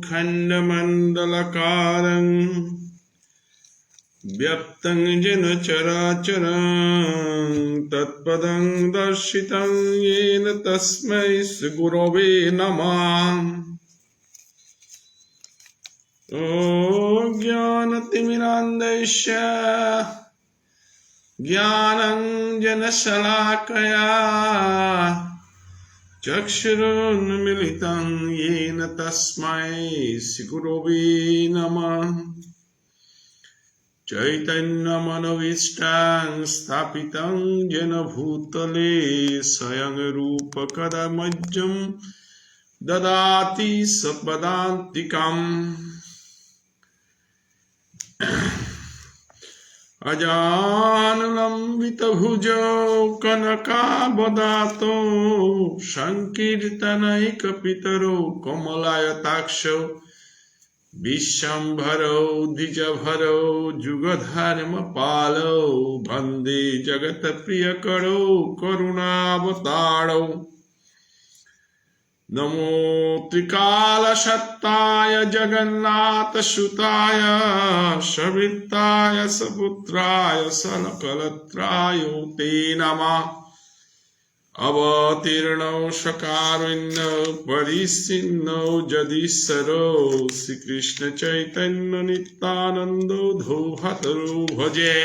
खण्डमण्डलकारं व्याप्तं येन चराचरं तत्पदं दर्शितं येन तस्मै श्रीगुरवे नमः। ॐ ज्ञानतिमिरान्धस्य ज्ञानाञ्जनशलाकया चक्षुरुन्मीलितं येन तस्मै श्रीगुरवे नमः। चैतन्यमनोभीष्टं स्थापितं येन भूतले स्वयं रूपकदा मह्यं ददाति सपदान्तिकम्। अजानुलम्बितभुजौ कनकावदातो संकीर्तनैकपितरो कमलायताक्षौ विश्वम्भरौ द्विजभरौ जुगधर्मपालौ वन्दे जगत्प्रियकरौ करुणावतारौ। नमो त्रिकालसत्ताय जगन्नाथसुताय सविताय सपुत्राय सकलत्राय ते नमः। अवतीर्णौ सकारुण्यौ परिच्छिन्नौ जदीश्वरो श्रीकृष्ण चैतन्य नित्यानन्दो धौभतरो भजे।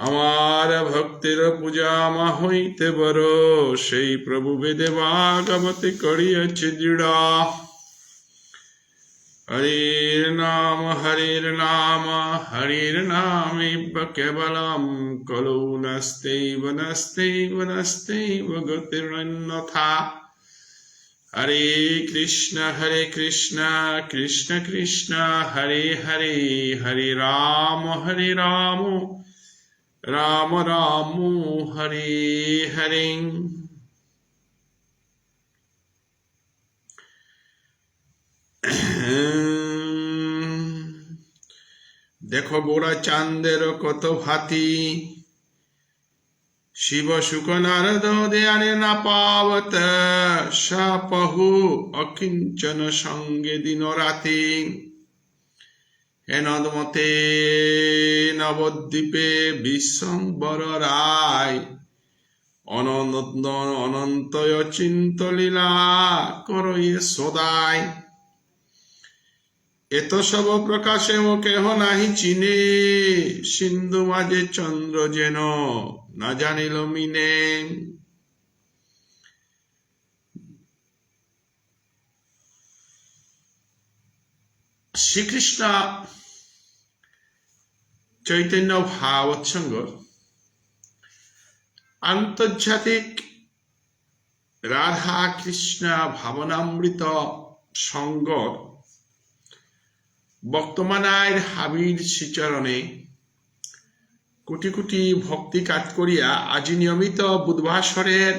আমার ভক্তির পূজা মা হইতে বড় সেই প্রভু বেদে ভাগবতে করিয়াছে দৃঢ়। হরির নাম হরির নামেব কেবলম কলৌ নাস্তেইব নাস্তেইব নাস্তেইব গতিরন্যথা। হরে কৃষ্ণ কৃষ্ণ কৃষ্ণ হরে হরে হরে রাম রাম রাম হরে হরে। দেখো গোড়া চাঁদের কত ভাতি শিব শুক নারদ দেয়ারে না পাবত সাপহু অকিঞ্চন সঙ্গে দিন রাতি। হেনদমতে নবদ্বীপে বিশ্বম্বর রায় অনন্তয় চিন্তলীলা করয়ে সদায়। এত সব প্রকাশে ও কেহ নাহি চিনে সিন্ধু মাঝে চন্দ্র যেন না জানিল মিনে। শ্রীকৃষ্ণ চৈতন্য ভাগবত সংঘ আন্তর্জাতিক রাধা কৃষ্ণ ভাবনামৃত সংঘ বর্তমানায় হাবির শ্রীচরণে কোটি কোটি ভক্তি কাজ করিয়া আজি নিয়মিত বুধবাসরের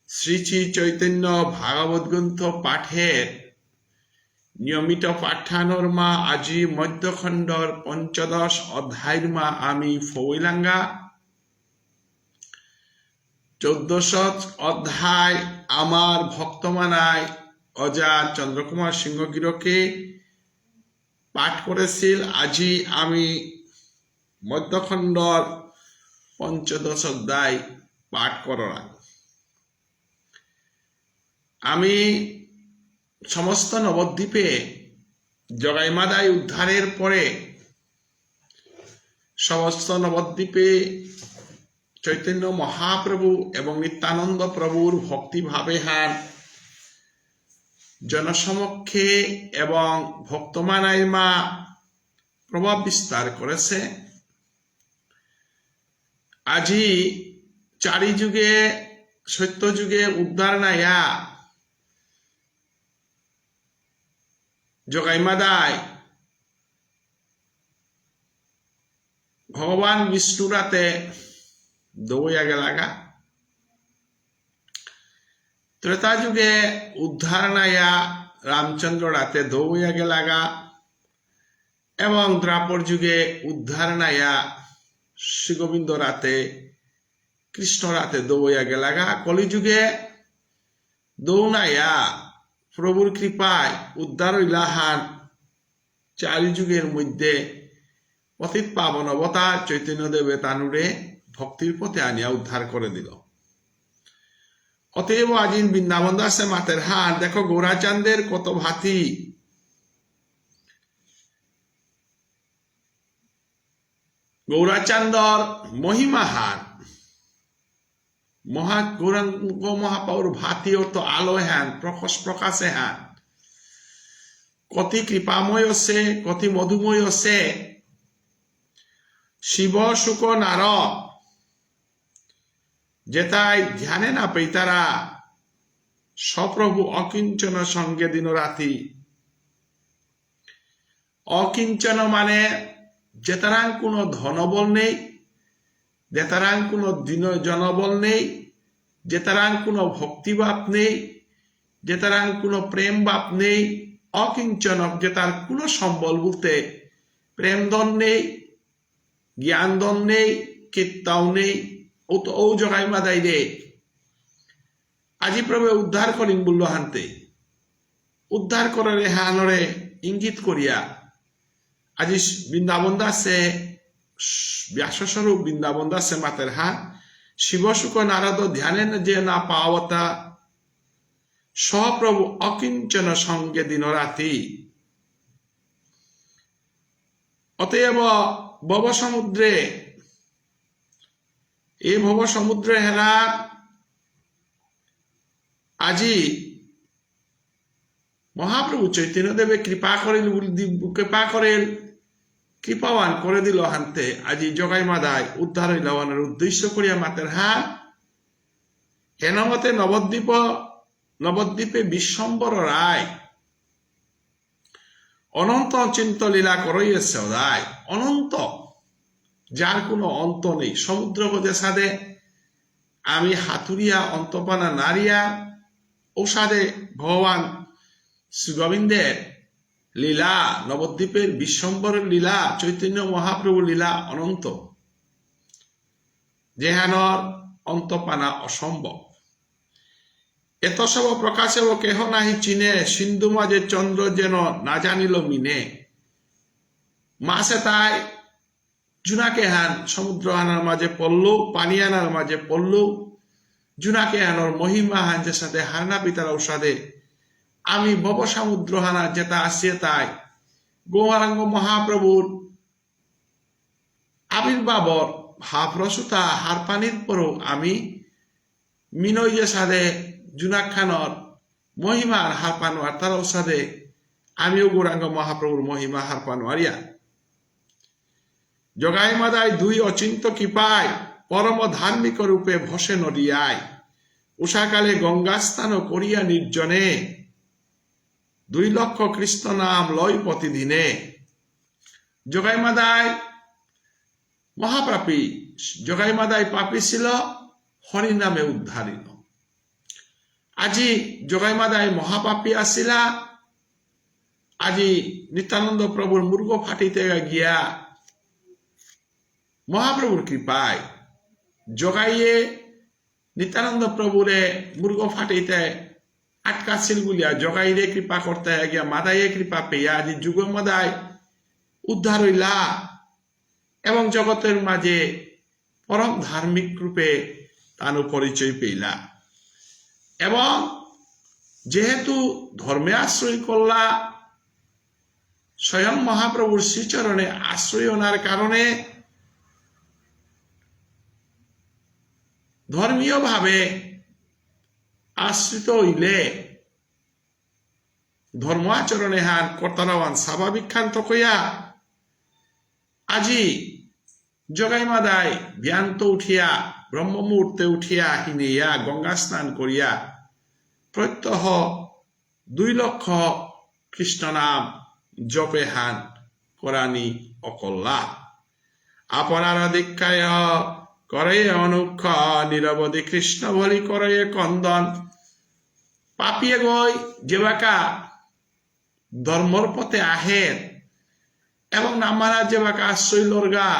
শ্রী শ্রী চৈতন্য ভাগবত গ্রন্থ পাঠের নিয়মিত পাঠানোর মা আজি মধ্যখণ্ডর ৫৫ অধ্যায়ের মা আমি ফৌলাঙ্গা ১৪০০ অধ্যায় আমার ভক্তমানায় অজা চন্দ্রকুমার সিংহগিরকে পাঠ করেছিল। আজি আমি মধ্যখণ্ডর ৫৫ অধ্যায় পাঠ করা। আমি সমস্ত নবদ্বীপে জগাইমাদাই উদ্ধারের পরে সমস্ত নবদ্বীপে চৈতন্য মহাপ্রভু এবং নিত্যানন্দ প্রভুর ভক্তিভাবে হার জনসমক্ষে এবং ভক্তমানায় মা প্রভাব বিস্তার করেছে। আজি চারি যুগে সত্য যুগে উদ্ধার নাইয়া জগাইমাদায় ভগবান বিষ্ণু রাতে দৌড়িয়া গেলাগা। ত্রেতা যুগে উদ্ধার নাইয়া রামচন্দ্র রাতে দৌড়িয়া গেলাগা এবং দ্রাপর যুগে উদ্ধার নাইয়া শ্রীগোবিন্দ রাতে কৃষ্ণ রাতে দৌড়িয়া গেলাগা। কলিযুগে দৌনাইয়া প্রভুর কৃপায় উদ্ধার হইলাহান চারি যুগের মধ্যে পতিত পাবন অবতার চৈতন্যদেবে তানুরে ভক্তির পথে আনিয়া উদ্ধার করে দিল। অতএব আজিন বৃন্দাবন দাসে মাতের হাত দেখো গৌরাচান্দের কত ভাতি। গৌরাচান্দর মহিমাহার গৌরাঙ্গ মহাপাউর ভাতি অর্থ আলো হ্যান প্রকাশে হ্যান কতি কৃপাময় সে কতি মধুময় সে শিব শুক নার যেতাই ধ্যানে না পেতারা সপ্রভু অকিঞ্চন সঙ্গে দিন রাতি। অকিঞ্চন মানে যেতারাং কোনো ধনবল নেই, যেতারাং কোনো জনবল নেই, যেতারাং কোনো ভক্তিভাব নেই, যেতারাং কোনো প্রেম ভাব নেই। অকিঞ্চনক যেতার কোনো সম্বল বলতে প্রেম দন নেই, জ্ঞান দন নেই, কীর্তাও নেই। ও তো ও জগাই মাদাই রে আজি প্রভু উদ্ধার করিম বলল হানতে উদ্ধার করে হানরে ইঙ্গিত করিয়া আজি বৃন্দাবন দাসে ব্যাসস্বরূপ বৃন্দাবন দাসে মাতের হাত শিবশুক নারদ ধ্যানে যে না পাওয়াতা সপ্রভু অকিঞ্চন সঙ্গে দিন রাতি। অতএব ভব সমুদ্রে এই ভব সমুদ্রে হেলা আজি মহাপ্রভু চৈতন্যদেবে কৃপা করেন কৃপাবান করে দিল হানতে আজি জগাই মাদায় উদ্ধার হইলাওয়ানের উদ্দেশ্য করিয়া মাতের হাত হেনমতে নবদ্বীপে বিশ্বম্বর রায় অনন্ত অচিন্ত লীলা করইয়েছে সদায়। অনন্ত যার কোনো অন্ত নেই সমুদ্র পথে সাদে আমি হাতুরিয়া অন্তপানা নারিয়া ও সাদে ভগবান শ্রী গোবিন্দের লীলা নবদ্বীপের বিশ্বম্বরের লীলা চৈতন্য মহাপ্রভুর লীলা অনন্ত যেহানর অন্তপানা অসম্ভব। এত সব প্রকাশেব কেহ নাহি চিনে সিন্ধু মাঝে চন্দ্র যেন না জানিল মিনে। মাসে তাই জুনাকে হান সমুদ্র আনার মাঝে পড়লু পানি আনার মাঝে পড়লু জুনাকে আনার মহিমা হান যে সাথে হারনা পিতার ঔষধে আমি ভব সমুদ্র হানা যেটা আসিয়ে তাই গৌরাঙ্গ মহাপ্রভুর আবির্ভাবর ভাবরসুতা হার পানির পরও আমি মিনই যে সাধে জুনাক খানর মহিমার হার পানোয়ার তার ঔষধে আমিও গৌরাঙ্গ মহাপ্রভুর মহিমা হার পানোয়ারিয়া। জগাই মাদায় দুই অচিন্ত কৃপায় পরম ধার্মিক রূপে ভসে নদিয়ায় উষাকালে গঙ্গা স্নান করিয়া নির্জনে 2 লক্ষ কৃষ্ণ নাম লয় প্রতিদিনে। জগাই মাদায় মহাপাপী জগাই মাদায় পাপী ছিল হরি নামে উদ্ধারিত। আজি জগাই মাদায় মহাপাপী আসিলা আজি নিত্যানন্দ প্রভুর মূর্গ ফাটিতে গিয়া মহাপ্রভুর কৃপায় জগাইয়ে নিত্যানন্দ প্রভুরে মূর্গ ফাটিতে আটকাছিল বলিয়া জগাইরে কৃপা করতে গিয়া মাদাইয়ে কৃপা পেয়া আজি যুগ মাদায় উদ্ধার হইলা এবং জগতের মাঝে পরম ধার্মিক রূপে তানু পরিচয় পেইলা। এবং যেহেতু ধর্মে আশ্রয় করলা স্বয়ং মহাপ্রভুর শ্রীচরণে আশ্রয় ওনার কারণে ধর্মীয় ভাবে আশ্রিত হইলে ধর্ম আচরণে হান কর্তারাওয়ান স্বাভাবিক খান্ত কইয়া আজি জগাই মাদায় ধ্যান্ত উঠিয়া ব্রহ্ম মুহূর্তে উঠিয়া হিনিয়া গঙ্গা স্নান করিয়া প্রত্যহ 2 লক্ষ কৃষ্ণ নাম জপে হান করানি অকল্লা। আপনার দীক্ষায় করে অনুক্ষ নিরবধি কৃষ্ণ বলি করে কন্দন। পাপিয়ে গই যেবাকা ধর্মর পথে আহের এবং নামারা যেবাকা আশ্রয় লর্গা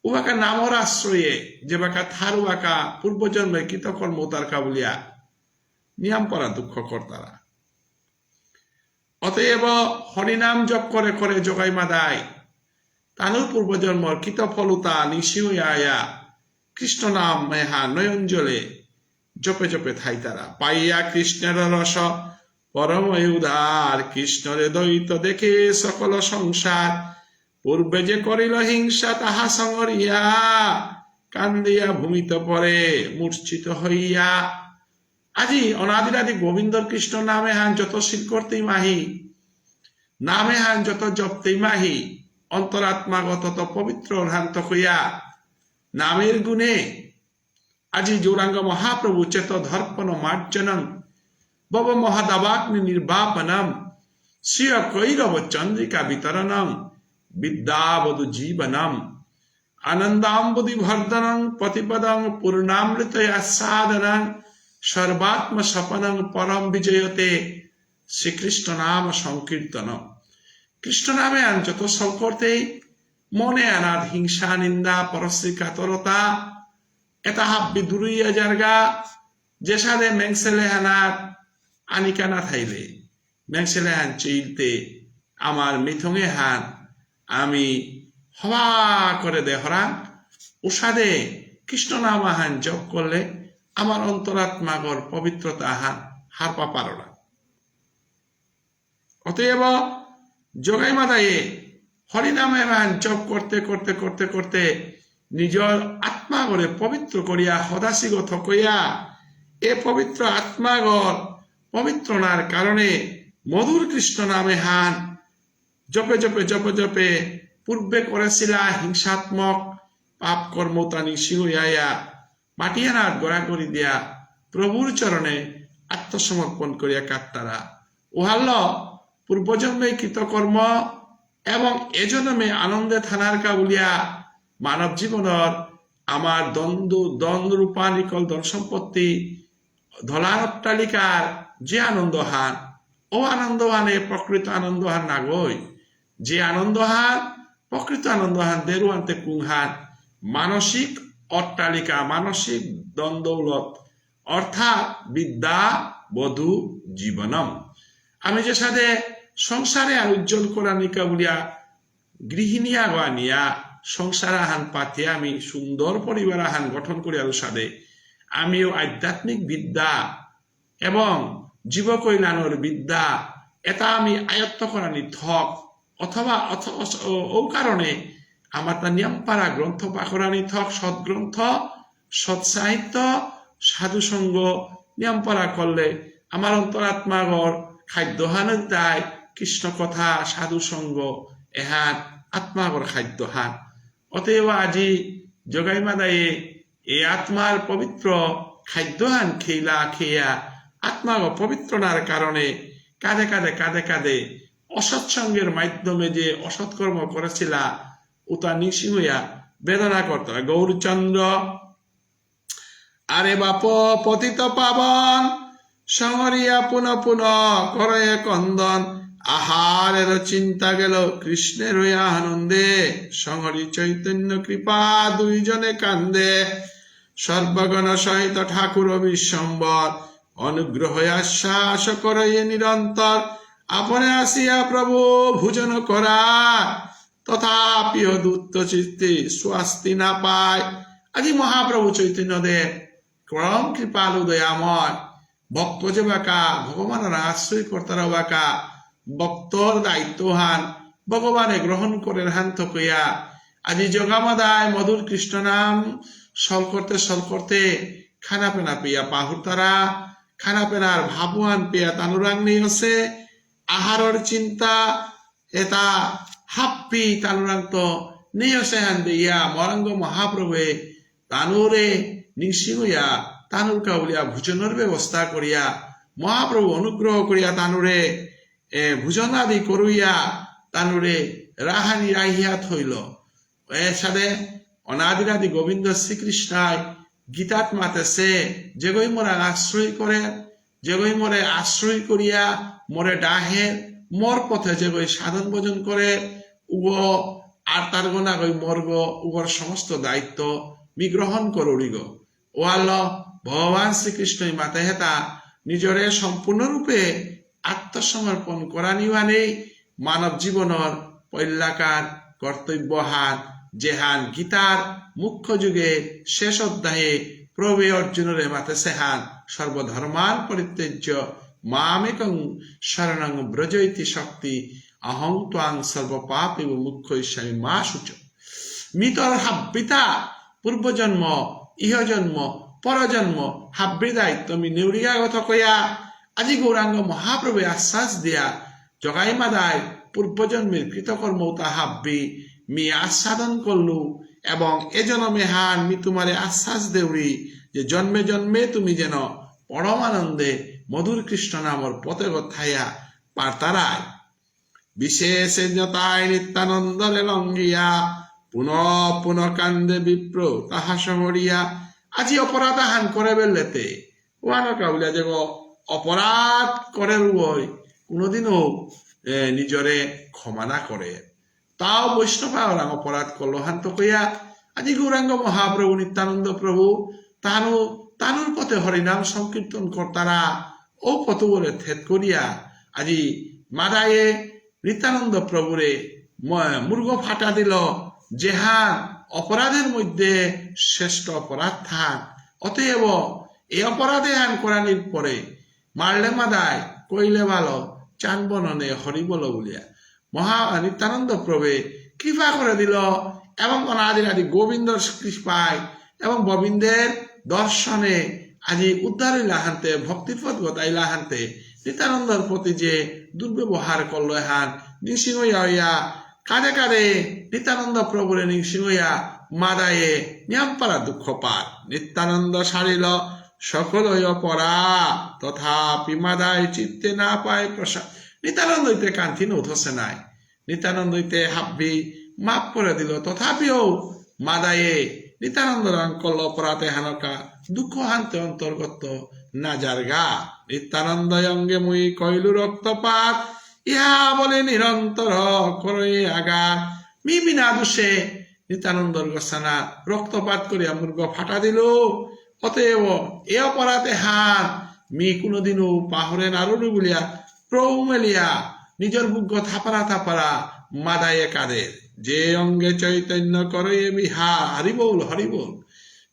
উবাকা নামর আশ্রয়ে যেবাকা থার উবাকা পূর্বজন্মে কৃতকর্ম তারকা বলিয়া নিয়ম পরা দুঃখ কর্তারা। অতএব হরিনাম জপ করে করে জগাই মাদায় তানুর পূর্বজন্মর কৃত ফলতা নিশিয়া কৃষ্ণ নাম মেহা নয়ন জলে জপে জপে থাই তারা। পাইয়া কৃষ্ণের রস পরম উদার, কৃষ্ণরে দ্বৈত দেখে সকল সংসার। পূর্বে যে করিল হিংসা তাহা সঙ্গরিয়া, কান্দিয়া ভূমিত পরে মূর্ছিত হইয়া। আজি অনাদিরাদি গোবিন্দর কৃষ্ণ নামে হান যত শীল করতেই মাহি, নামে হান যত জপতেই মাহি, অন্তরাত্মাগত তত পবিত্র ভ্রান্ত হইয়া। নামের গুণে আজি জৌরাঙ্গ মহাপ্রভু চেত ধর্পণ মার্জনম বব মহাদাবাগ্নি নির্বাপনম শ্রিয় কৈরব চন্দ্রিকা বিতরণম বিদ্যাবধু জীবনম আনন্দাম্বুদি ভর্ধনং প্রতিপদং পূর্ণামৃত আস্বাদনং সর্বাত্ম স্বপনং পরম বিজয়তে। শ্রীকৃষ্ণ নাম সংকীর্তন। কৃষ্ণ নামে আন যত সংকর্তেই মনে আনার হিংসা নিন্দা পরশ্রী কাতরতা এটা হাব্বি দূরইয়া জারগা। যে সাদে মেংসেলে হানার আনিকানা থাইলে মেংসেলে হান চিলতে আমার মিথঙে হান আমি হওয়া করে দেহরা উষাদে কৃষ্ণ নাম হান জপ করলে আমার অন্তরাত্মাগর পবিত্রতা হান হারপা পারো না। অতএব জগাই মাদায়ে হরিনামে হান জপ করতে করতে করতে করতে নিজর আত্মাগরে পবিত্র করিয়া সদাশিগ থকইয়া এ পবিত্র আত্মাগর পবিত্রনার কারণে মধুর কৃষ্ণ নামে হান জপে জপে জপে জপে পূর্বে করেছিলা হিংসাত্মক পাপ কর্মতা নিশিয়া মাটিয়ানার গড়াগড়ি দিয়া প্রভুর চরণে আত্মসমর্পণ করিয়া কাত্তারা। উহাল্ল পূর্বজন্মে কৃতকর্ম এবং এজন্মে আনন্দে থানার কাবুলিয়া মানব জীবনের আমার দ্বন্দ্ব রূপানিকল ধন সম্পত্তি ধলার অট্টালিকার যে আনন্দ হান ও আনন্দ হানে প্রকৃত আনন্দ হান নাগই। যে আনন্দ হান প্রকৃত আনন্দ হান দেরুয়ান্তে কুংহান মানসিক অট্টালিকা মানসিক দ্বন্দ্বলত অর্থাৎ বিদ্যা বধু জীবনম। আমি যে সাথে সংসারে আর উজ্জ্বল করা নিকা বলিয়া গৃহিণীয়া গানিয়া সংসার আহান পাতিয়া আমি সুন্দর পরিবার আহান গঠন করি আরো সাথে আমিও আধ্যাত্মিক বিদ্যা এবং জীবকৈলানোর বিদ্যা এটা আমি আয়ত্ত করা নিথক অথবা ও কারণে আমার তা নিয়মপাড়া গ্রন্থ পাখরা নিথক সৎগ্রন্থ সৎসাহিত্য সাধুসঙ্গ নিয়মপাড়া করলে আমার অন্তরাত্মাগর খাদ্যহানের দায় কৃষ্ণ কথা সাধুসঙ্গ এহান আত্মাগর খাদ্যহান। অতএব আজি জগাই মাদায়ে এই আত্মার পবিত্র খাদ্যহান খেলা খেয়া আত্মাগর পবিত্রনার কারণে কাঁধে কাঁধে কাঁধে কাঁধে অসৎসঙ্গের মাধ্যমে যে অসৎকর্ম করেছিলা উতা নিশি হইয়া বেদনা করত। গৌরচন্দ্র আরে বাপ পতিত পাবন সংহরিয়া পুনঃ পুনঃ করে কন্দন আহারের চিন্তা গেল কৃষ্ণের হইয়া আনন্দে সংহরি চৈতন্য কৃপা দুইজনে কান্দে সর্বগণ সহিত ঠাকুর বিশ্বম্বর অনুগ্রহ আশ্বাস করে নিরন্তর আপনে আসিয়া প্রভু ভোজন করা তথাপিও দূত চিত্তে স্বস্তি না পায়। আজি মহাপ্রভু চৈতন্য দেব পরম কৃপালু দয়াময় ভক্ত যে বাকা ভগবানের আশ্রয় কর্তারা বাকা ভক্তর দায়িত্বহান ভগবানে গ্রহণ করে হান থকইয়া আজি জগামাদায় মধুর কৃষ্ণ নাম সল করতে খানা পেনা পিয়া পাহুর তারা খানা পেনার ভাবুয়ান পিয়া তানুরাং নেই হচ্ছে আহারর চিন্তা এটা হাপ্পি তানুরাং তো নেই হচ্ছে হান দিয়া মরঙ্গ মহাপ্রভে তানুরে নিশিয়া তানুর কাউলিয়া ভোজনের ব্যবস্থা করিয়া মহাপ্রভু অনুগ্রহ করিয়া তানুরে ভোজনাদি করুইয়া তানুরে রাহানি রাহিয়া থইল। এর সাথে অনাদিরাদি গোবিন্দ শ্রীকৃষ্ণায় গীতাত মাতেছে যেগই মোরা আশ্রয় করে যেগই মোরে আশ্রয় করিয়া মোরে ডাহে মোর পথে যেগই সাধন ভোজন করে উগ আর তার গোনা গই মর্গ উগর সমস্ত দায়িত্ব বিগ্রহণ করুড়িগ। ওয়াল ভগবান শ্রীকৃষ্ণই মাতে হেতা নিজরে সম্পূর্ণরূপে আত্মসমর্পণ করা নিবানেই মানব জীবনের পৈলাকার কর্তব্যহান যেহান গীতার মুখ্য যুগে শেষ অধ্যায়ে প্রভু অর্জুনের মাতে সেহান সর্বধর্মান পরিত্যাজ্য মামেকং শরণং ব্রজৈতি শক্তি অহং ত্বাং সর্বপাপ এবং মুখ্য ইস্বামী মা সূচ মিতর হাব্বিতা পূর্বজন্ম ইহজন্ম পরজন্ম হাব্বি দায়িত্ব মি নিউরিয়াগত কয়া আজি গৌরাঙ্গ মহাপ্রভু আশ্বাস দিয়া জগাই মাদায় পূর্বজন্মের কৃতকর্ম তা হাব্বি মি আস্বাদন করলু এবং এজনমে হান মি তোমারে আশ্বাস দেউরি যে জন্মে জন্মে তুমি যেন পরমানন্দে মধুর কৃষ্ণ নামর পথে কথাইয়া পারতারায় বিশেষজ্ঞতায় নিত্যানন্দরে লঙ্গিয়া পুনঃ পুনঃ কান্দে বিপ্র তাহা সমরিয়া আজি অপরাধ হান করে বেললেতে ওয়ানো কাউলিয়া যে অপরাধ করে রুবই কোনোদিনও নিজরে ক্ষমা না করে তাও বৈষ্ণবা ওরাং অপরাধ করলো হান্ত কইয়া আজি গৌরাঙ্গ মহাপ্রভু নিত্যানন্দ প্রভু তানুর পথে হরিনাম সংকীর্তন কর্তারা ও পথ বলে থেত করিয়া আজি মাদায়ে নিত্যানন্দ প্রভুরে মুর্গ ফাটা দিল যেহান অপরাধের মধ্যে শ্রেষ্ঠ অপরাধ থান অতএব এই অপরাধে হান করানির পরে মারলে মাদায় কইলে ভালো চান বননে হরি বল বলিয়া মহা নিত্যানন্দ প্রভে কৃপা করে দিল এবং অনাদি আদি গোবিন্দর কৃপায় এবং গোবিন্দের দর্শনে আজি উদ্ধার লাহান্তে ভক্তির পথ গতাই লাহান্তে নিত্যানন্দর প্রতি যে দুর্ব্যবহার করল হান নিঃসিংহইয়া কাঁধে কাঁধে নিত্যানন্দ প্রভুরে নিঃসিংহইয়া মাদায়ে নিয়ামপারা দুঃখ পার নিত্যানন্দ সারিল সকল পরা তথাপি মাদায় চিত্তে না পায় প্রসাদ নিত্যানন্দ হইতে কান্তি নৌথসে নাই নিত্যানন্দ হইতে হাব্বি মাপ করে দিল তথাপিও মাদায়ে নিত্যানন্দ রাং করল অপরাধে হানকা দুঃখ হানতে অন্তর্গত না জারগা নিত্যানন্দ অঙ্গে মুই কইলু রক্তপাত ইহা বলে নিরন্তর করে আঘাত মি বিনা দোষে নিত্যানন্দর গোসানা রক্তপাত করিয়া মুর্গ ফাটা দিল অতএব এ অপরাধে হান মি কোনোদিনও পাহরে নারুনি বলিয়া প্রভু মেলিয়া নিজের বুক থাপারা থাপারা মাদায়ে কাদের যে অঙ্গে চৈতন্য করে বিহা হরিবোল হরিবোল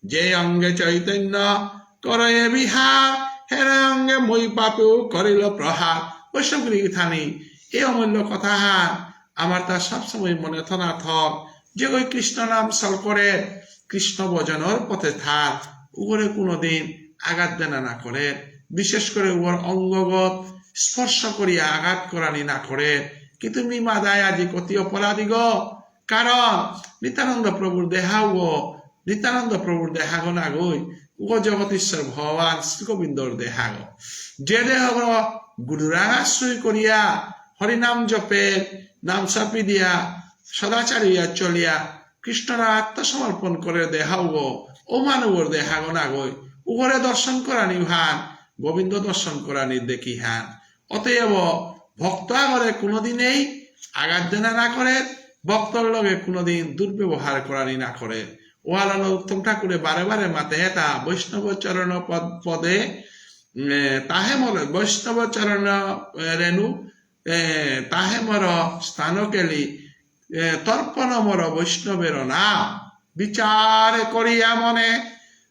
যে অঙ্গে চৈতন্য করে বিহা হেরে অঙ্গে মই পাপেও করিল প্রহার বৈষ্ণবগুলি থানি এই অমূল্য কথা হান আমার তা সবসময় মনে থনা থক যে ওই কৃষ্ণ নাম সল করে কৃষ্ণ ভজনের পথে থাক উগরে কোনোদিন আঘাত দেনা না করে বিশেষ করে উগর অঙ্গগত স্পর্শ করিয়া আঘাত করানি না করে কি তুমি মাদায় আজি কতি অপরাধী গো কারণ নিত্যানন্দ প্রভুর দেহাও গো নিত্যানন্দ প্রভুর দেহাগো না গই উগ জগতীশ্বর ভগবান শ্রী গোবিন্দর দেহাগ যে দেহ গুরুরাং আশ্রয় করিয়া হরিনাম জপের নাম চাপি দিয়া সদাচারিয়া চলিয়া কৃষ্ণরা আত্মসমর্পণ করে দেহাও গো ও মানবর দেহাগো না গই উগরে দর্শন করানি হান গোবিন্দ দর্শন করানি দেখি হান অতএব ভক্ত আগরে কোনোদিনেই আঘাত দেনা না করে ভক্তর লগে কোনোদিন দুর্ব্যবহার করানি না করে ওয়ালাল উত্তম ঠাকুরে বারে বারে মাতে হেতা বৈষ্ণব চরণ পদে তাহে মর বৈষ্ণব চরণ রেণু তাহে মর স্থান কেলি তর্পণ মর বৈষ্ণবের নাম বিচার করিয়া মনে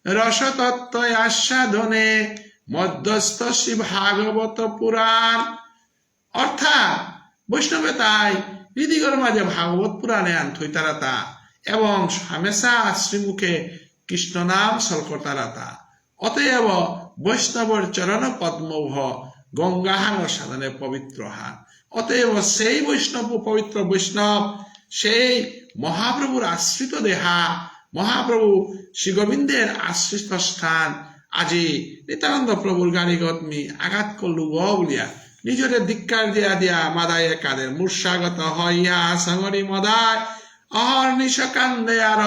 রসতত্ত্ব আস্বাদনে মধ্যস্থ শ্রী ভাগবত পুরাণ অর্থাৎ বৈষ্ণবে তাই হৃদিগর মাঝে ভাগবত পুরাণে আন থইতারা তা এবং হামেশা শ্রীমুখে কৃষ্ণ নাম সলকতারা তা অতএব বৈষ্ণবর চরণ পদ্মভ গঙ্গাহান সাধনে পবিত্র হান অতএব সেই বৈষ্ণব পবিত্র বৈষ্ণব সেই মহাপ্রভুর আশ্রিত দেহা মহাপ্রভু শ্রী গোবিন্দের আশ্রিত স্থান আজি নিত্যানন্দ প্রভুর গাড়িগত মি আঘাত করলু গ বলিয়া নিজরে ধিক্কার দিয়া দিয়া মাদায়ে কাদের মূর্ষাগত হইয়া সাঙরি মদায় অহর্নিশ কান্দে আর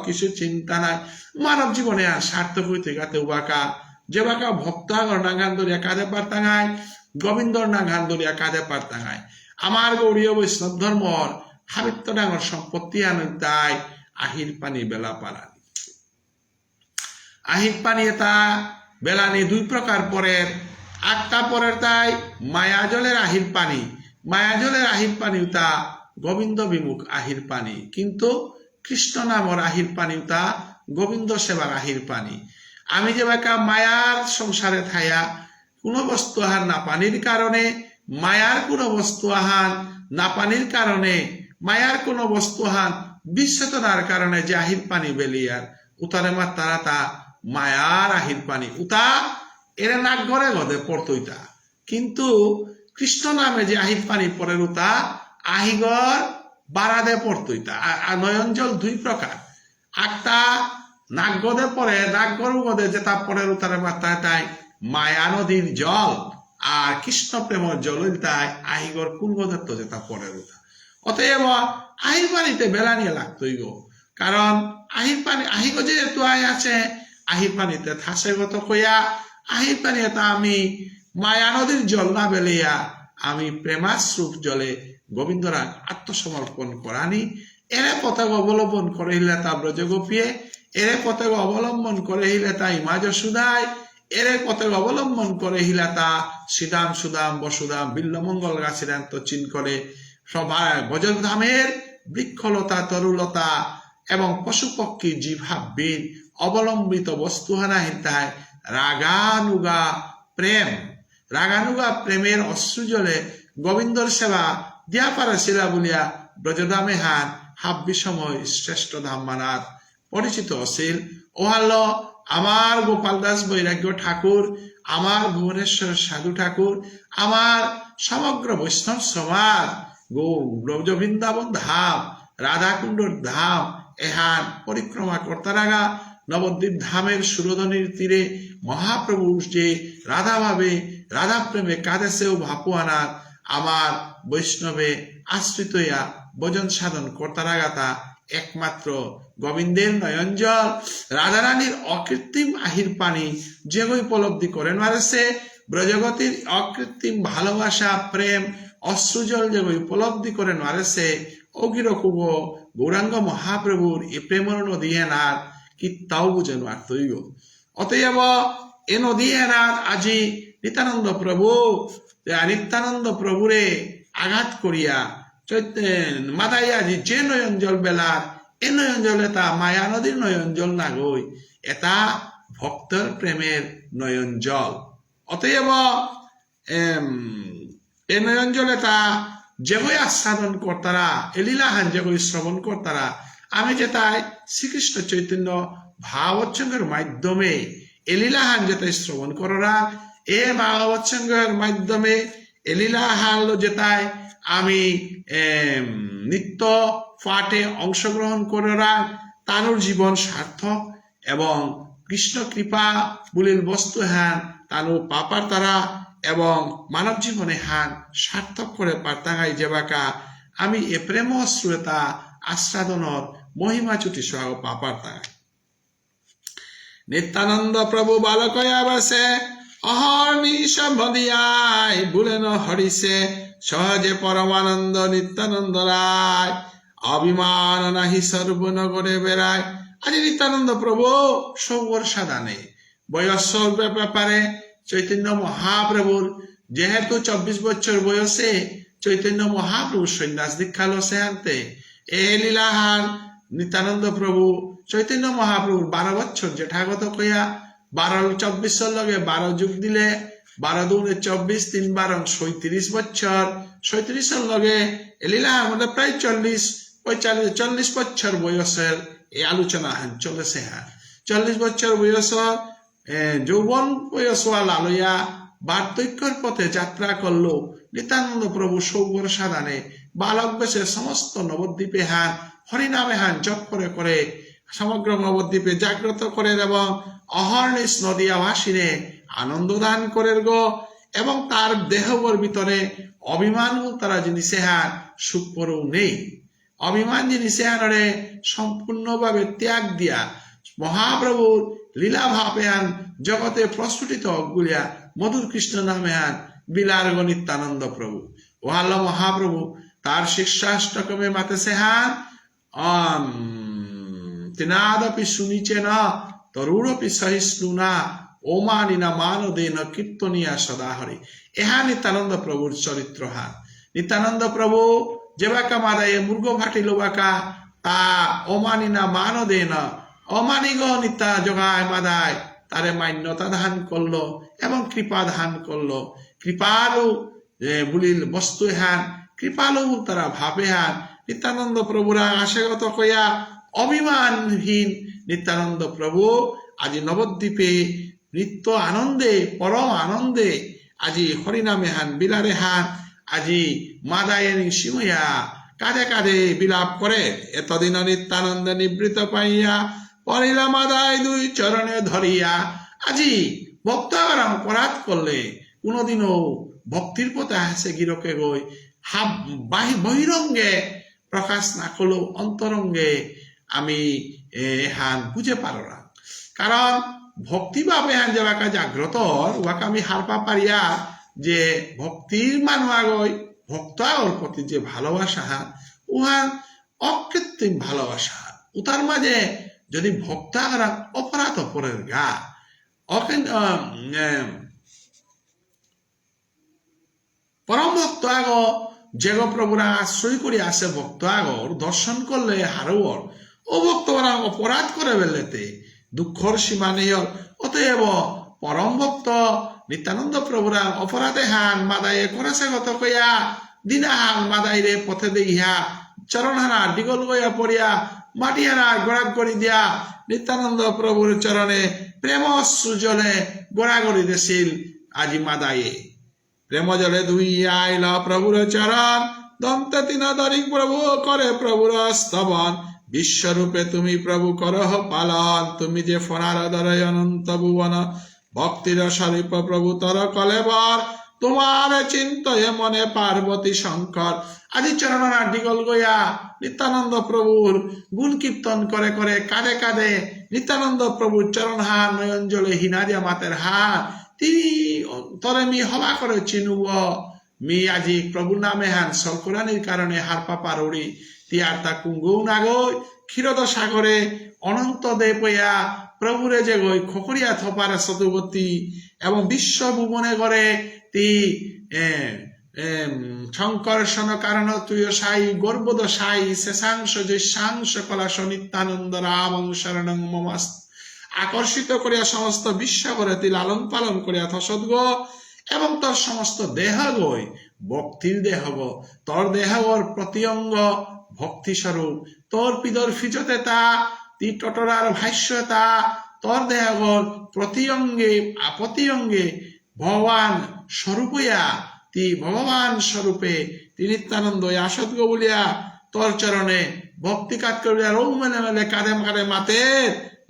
কিছু চিন্তা নাই মানব জীবনে আর সার্থক হইতে গাতে উবাকা যে বাকা ভক্ত আগর নাগান ধরিয়া কাঁধে পারতাঙায় গোবিন্দর নাগান ধরিয়া কাঁধে পারতাঙায় আমার গৌরীয় বৈষ্ণব ধর্মর হাবিত্য ডাঙর সম্পত্তি আনেন তাই আহির পানি বেলা পারানি আহির পানি এটা বেলানি দুই প্রকার পরের আটটা পরের তাই মায়া জলের আহির পানি মায়া জলের আহির পানি তা গোবিন্দ বিমুখ আহির পানি কিন্তু কৃষ্ণ নামর আহির পানি তা গোবিন্দ সেবার আহির পানি আমি যে বাকা মায়ার সংসারে থায়া কোনো বস্তু আহার না পানির কারণে মায়ার কোনো বস্তু আহার না পানির কারণে মায়ার কোনো বস্তু আহার বিশ্বতনার কারণে যে আহির পানি বেলিয়ার উতারে মার তারা তা মায়ার আহির পানি উতা এরা নাক ঘরে গদে পড়তইতা কিন্তু কৃষ্ণ নামে যে আহির পানি পরের উতা আহিগর বারাদে পড়তইতা নয়ন জল দুই প্রকার একটা নাক গদে পরে নাক গরু গদে যে তা পরের উতারে মাত্রায় তাই মায়া নদীর জল আর কৃষ্ণ প্রেমের জল তাই আহিগর কোন গদের তো যে তা পরের উতা অতএব আহির পানিতে বেলা নিয়ে লাগতই গো কারণ আহির পানি আহিগো যেহেতু আই আছে আহির পানিতে থাসে গত কইয়া আহির পানিতে আমি মায়া নদীর জল না বেলিয়া আমি প্রেমাশ্রুপ জলে গোবিন্দরা আত্মসমর্পণ করানি এরে পথে অবলম্বন করে হিলে তা ব্রজ গোপিয়ে এরে পথে অবলম্বন করে হিলে তা ইমা যশোদায় এরে পথে অবলম্বন করে হিলা তা শ্রীদাম সুদাম বসুদাম বিল্লমঙ্গল গাছিরান্ত চিন করে সবাই ভজধামের বৃক্ষলতা তরুলতা এবং পশু পক্ষী জীবাবীর অবলম্বিত বস্তুহানা হিতায় রাগানুগা প্রেমের অশ্রুজলে গোবিন্দর সেবা দিয়া পারাছিলা বলিয়া ব্রজধামে হান হাব্বি সময় শ্রেষ্ঠ ধাম মানার পরিচিত অছিল ওহাল আমার গোপাল দাস বৈরাগ্য ঠাকুর আমার ভুবনেশ্বর সাধু ঠাকুর আমার সমগ্র বৈষ্ণব সমাজ ব্রজ বৃন্দাবন ধাম রাধাকুণ্ডর ধাম এহান পরিক্রমা করতারাগা নবদ্বীপ ধামের সুরধনির তীরে মহাপ্রভু যে রাধা ভাবে রাধা প্রেমে কাঁদেছেও ভাপুয়ানার আমার বৈষ্ণবে আশ্রিত হইয়া ভজন সাধন করতারাগাতা একমাত্র গোবিন্দের নয়নজল রাধারানীর অকৃত্রিম আহির পানি যে উপলব্ধি করেন মারেছে ব্রজগতির অকৃত্রিম ভালোবাসা প্রেম অশ্রুজল যে উপলব্ধি করেন মারেছে অগিরকুব গৌরাঙ্গ মহাপ্রভুর এ প্রেমর নদী এনার কি তাও বুঝেন আর্তইগ অতএব এ নদী এনার আজি নিত্যানন্দ প্রভুরে আঘাত করিয়া মাথায় আজি যে নয়ন জল বেলার এ নয়ন জল এটা মায়া নদীর নয়ন জল না গই এটা ভক্তর প্রেমের নয়ন জল অতএব এ নয়ন জল এটা যেগই আস্বাদন করতারা এলীলাহান যেগই শ্রবণ করতারা আমি যেটাই শ্রীকৃষ্ণ চৈতন্য ভাগবৎসঙ্গের মাধ্যমে এলীলাহান যেটাই শ্রবণ করা এ ভাগবৎসঙ্গের মাধ্যমে এলীলাহান যেটাই আমি নিত্য পাঠে অংশগ্রহণ করা তানুর জীবন সার্থক এবং কৃষ্ণ কৃপা বলিল বস্তু হ্যান তানু পাপার তারা এবং মানব জীবনে হান সার্থক করে পারতাঙ্গাই যেবাকা আমি এ প্রেম শ্রোতা আস্বাদনর মহিমা চুটি সহ পাপার তাঙ্গাই নিত্যানন্দ প্রভু বালকয়া বাসে অহর্নিশ বদিয়ায় বুলেন হরিষে সহজে পরমানন্দ নিত্যানন্দ রায় অভিমান নাহি সর্বনগরে বেড়ায় আজি নিত্যানন্দ প্রভু সৌর সাদানে বয়স্ক ব্যাপারে চৈতন্য মহাপ্রভুর যেহেতু 24 বছর বয়সে চৈতন্য মহাপ্রভু সন্ন্যাস দীক্ষা লসে আনতে এ লীলাহার নিত্যানন্দ প্রভু চৈতন্য মহাপ্রভুর 12 বছর জেঠাগত কইয়া 12-24 লগে 12 যুগ দিলে 12 দুগুণে 24 3 12 37 বছর 37 লগে লীলাহার মধ্যে প্রায় 40 বছর বয়সের এই আলোচনা চলেছে হ্যাঁ 40 বছর বয়স যৌবন বয়সওয়ালা লইয়া বার্ধক্যের পথে যাত্রা করলো নিত্যানন্দ প্রভু সৌগর সাধানে বালক বেশে সমস্ত নবদ্বীপে হান হরিনামে হান জপ করে করে সমগ্র নবদ্বীপে জাগ্রত করে এবং অহর্নিশ নদিয়া ভাসিনে আনন্দ দান করে গো এবং তার দেহবর ভিতরে অভিমান তারা জিনিসে হান সুখপরও নেই অভিমান জিনিসে হানরে সম্পূর্ণভাবে ত্যাগ দিয়া মহাপ্রভুর লীলা ভাবে হান জগতে প্রস্ফুটিত অগুলিয়া মধুর কৃষ্ণ নামে হান বিলার্গ নিত্যানন্দ প্রভু ওহাল মহাপ্রভু তার শিক্ষাষ্টকমে মাতেছে হান তিনাদপি শুনিছে না তরুণপি সহিষ্ণু না ওমানিনা মানদেন কীর্তনিয়া সদা হরে। এহা নিত্যানন্দ প্রভুর চরিত্র হান। নিত্যানন্দ প্রভু যেবাকা মাদায়ে মূর্গ ভাটিল বাকা তা অমানিনা মানদেন অমানিগ নিত্যা জগায় মাদায় তারে মান্যতা দান করলো এবং কৃপা দান করলো। কৃপালু বুলিল বস্তু হান, কৃপালু তারা ভাবে হান। নিত্যানন্দ প্রভুরা আশেগত কইয়া অভিমানহীন নিত্যানন্দ প্রভু আজি নবদ্বীপে নিত্য আনন্দে পরম আনন্দে আজি হরিনামে হান বিলারে হান। আজি মাদায়ের সিমইয়া কাঁধে কাঁধে বিলাপ করে। এতদিন নিত্যানন্দ নিবৃত পাইয়া পড়িলা মাদায় দুই চরণে ধরিয়া। আজি ভক্তগণ অপরাধ করলে কোনোদিনও ভক্তির পথে হাসে গিরকে গই বহিরঙ্গে প্রকাশ না করলেও অন্তরঙ্গে আমি হান বুঝে পারো না। কারণ ভক্তিভাবে হান যেবাকা জাগ্রত ওয়াকে আমি হারপা পারিয়া যে ভক্তির মানুষ আগয় ভক্ত আগর প্রতি যে ভালোবাসা উহার অকৃত্রিম ভালোবাসা। উতার মাঝে যদি ভক্ত আগর অপরাধ অপরের গা পরম ভক্ত আগ যেগ প্রভুরা আশ্রয় করি আসে ভক্ত আগর দর্শন করলে হারুয়র ও ভক্তরা অপরাধ করে বেলেতে দুঃখর সীমা নেই। অতএব পরম ভক্ত নিত্যানন্দ প্রভুরা অপরাধে হান মাদায়ে করেছে গত কইয়া দিনা হান মাদাইরে পথে দেইহা চরণ হানা ডিগল গইয়া পড়িয়া মাটি হানা গড়াগড়ি দিয়া নিত্যানন্দ প্রভুর চরণে প্রেম সুজলে গড়াগড়ি দেছিল। আজি মাদায়ে প্রেম জলে ধুইয়া আইল প্রভুর চরণ, দন্ত তিন ধরি প্রভু করে প্রভুর স্তবন। বিশ্বরূপে তুমি প্রভু করহ পালন, তুমি যে ফনার ধরে অনন্ত ভুবন। ভক্তির স্বরূপ প্রভু তর কলেবর, তোমার চিন্তয়ে মনে পার্বতী শঙ্কর। আজি চরণা ডিগল গইয়া নিত্যানন্দ প্রভুর গুণ কীর্তন করে করে কাঁধে কাঁধে নিত্যানন্দ প্রভুর চরণ হার নয়ন জলে হিনারিয়া মাতের হার। তিনি তরে মি হবা করে চিনুব মি আজি প্রভু নামে হান সলকুরানির কারণে হার পাপার উড়ি তিয়ার তা কুঙ্গৌ না গই ক্ষীরদ সাগরে অনন্ত দে পয়া প্রভুরে যে গই খকরিয়া থপার সতুবতী এবং বিশ্ব ভুবনে করে তি সংকর্ষণ কারণ তুই সাই গর্বদ সাই শেষাংশ যে সাংশ কলাশ নিত্যানন্দ রামং শরণং মমাস্ত। আকর্ষিত করিয়া সমস্ত বিশ্ব করে তি লালন পালন করিয়া থসদ গো এবং তোর সমস্ত দেহ গই ভক্তির দেহ গো। তোর দেহর প্রতি অঙ্গ ভক্তি স্বরূপ, তোর পিদর ফিজতে তা তি টটরার ভাষ্যতা, তোর দেহর প্রতি অঙ্গে ভগবান স্বরূপয়া তি ভগবান স্বরূপে তি নিত্যানন্দ আসদ গো বলিয়া তোর চরণে ভক্তি কাজ করিয়া রৌ মেলে মেলে কাঁধে কাঁধে মাতে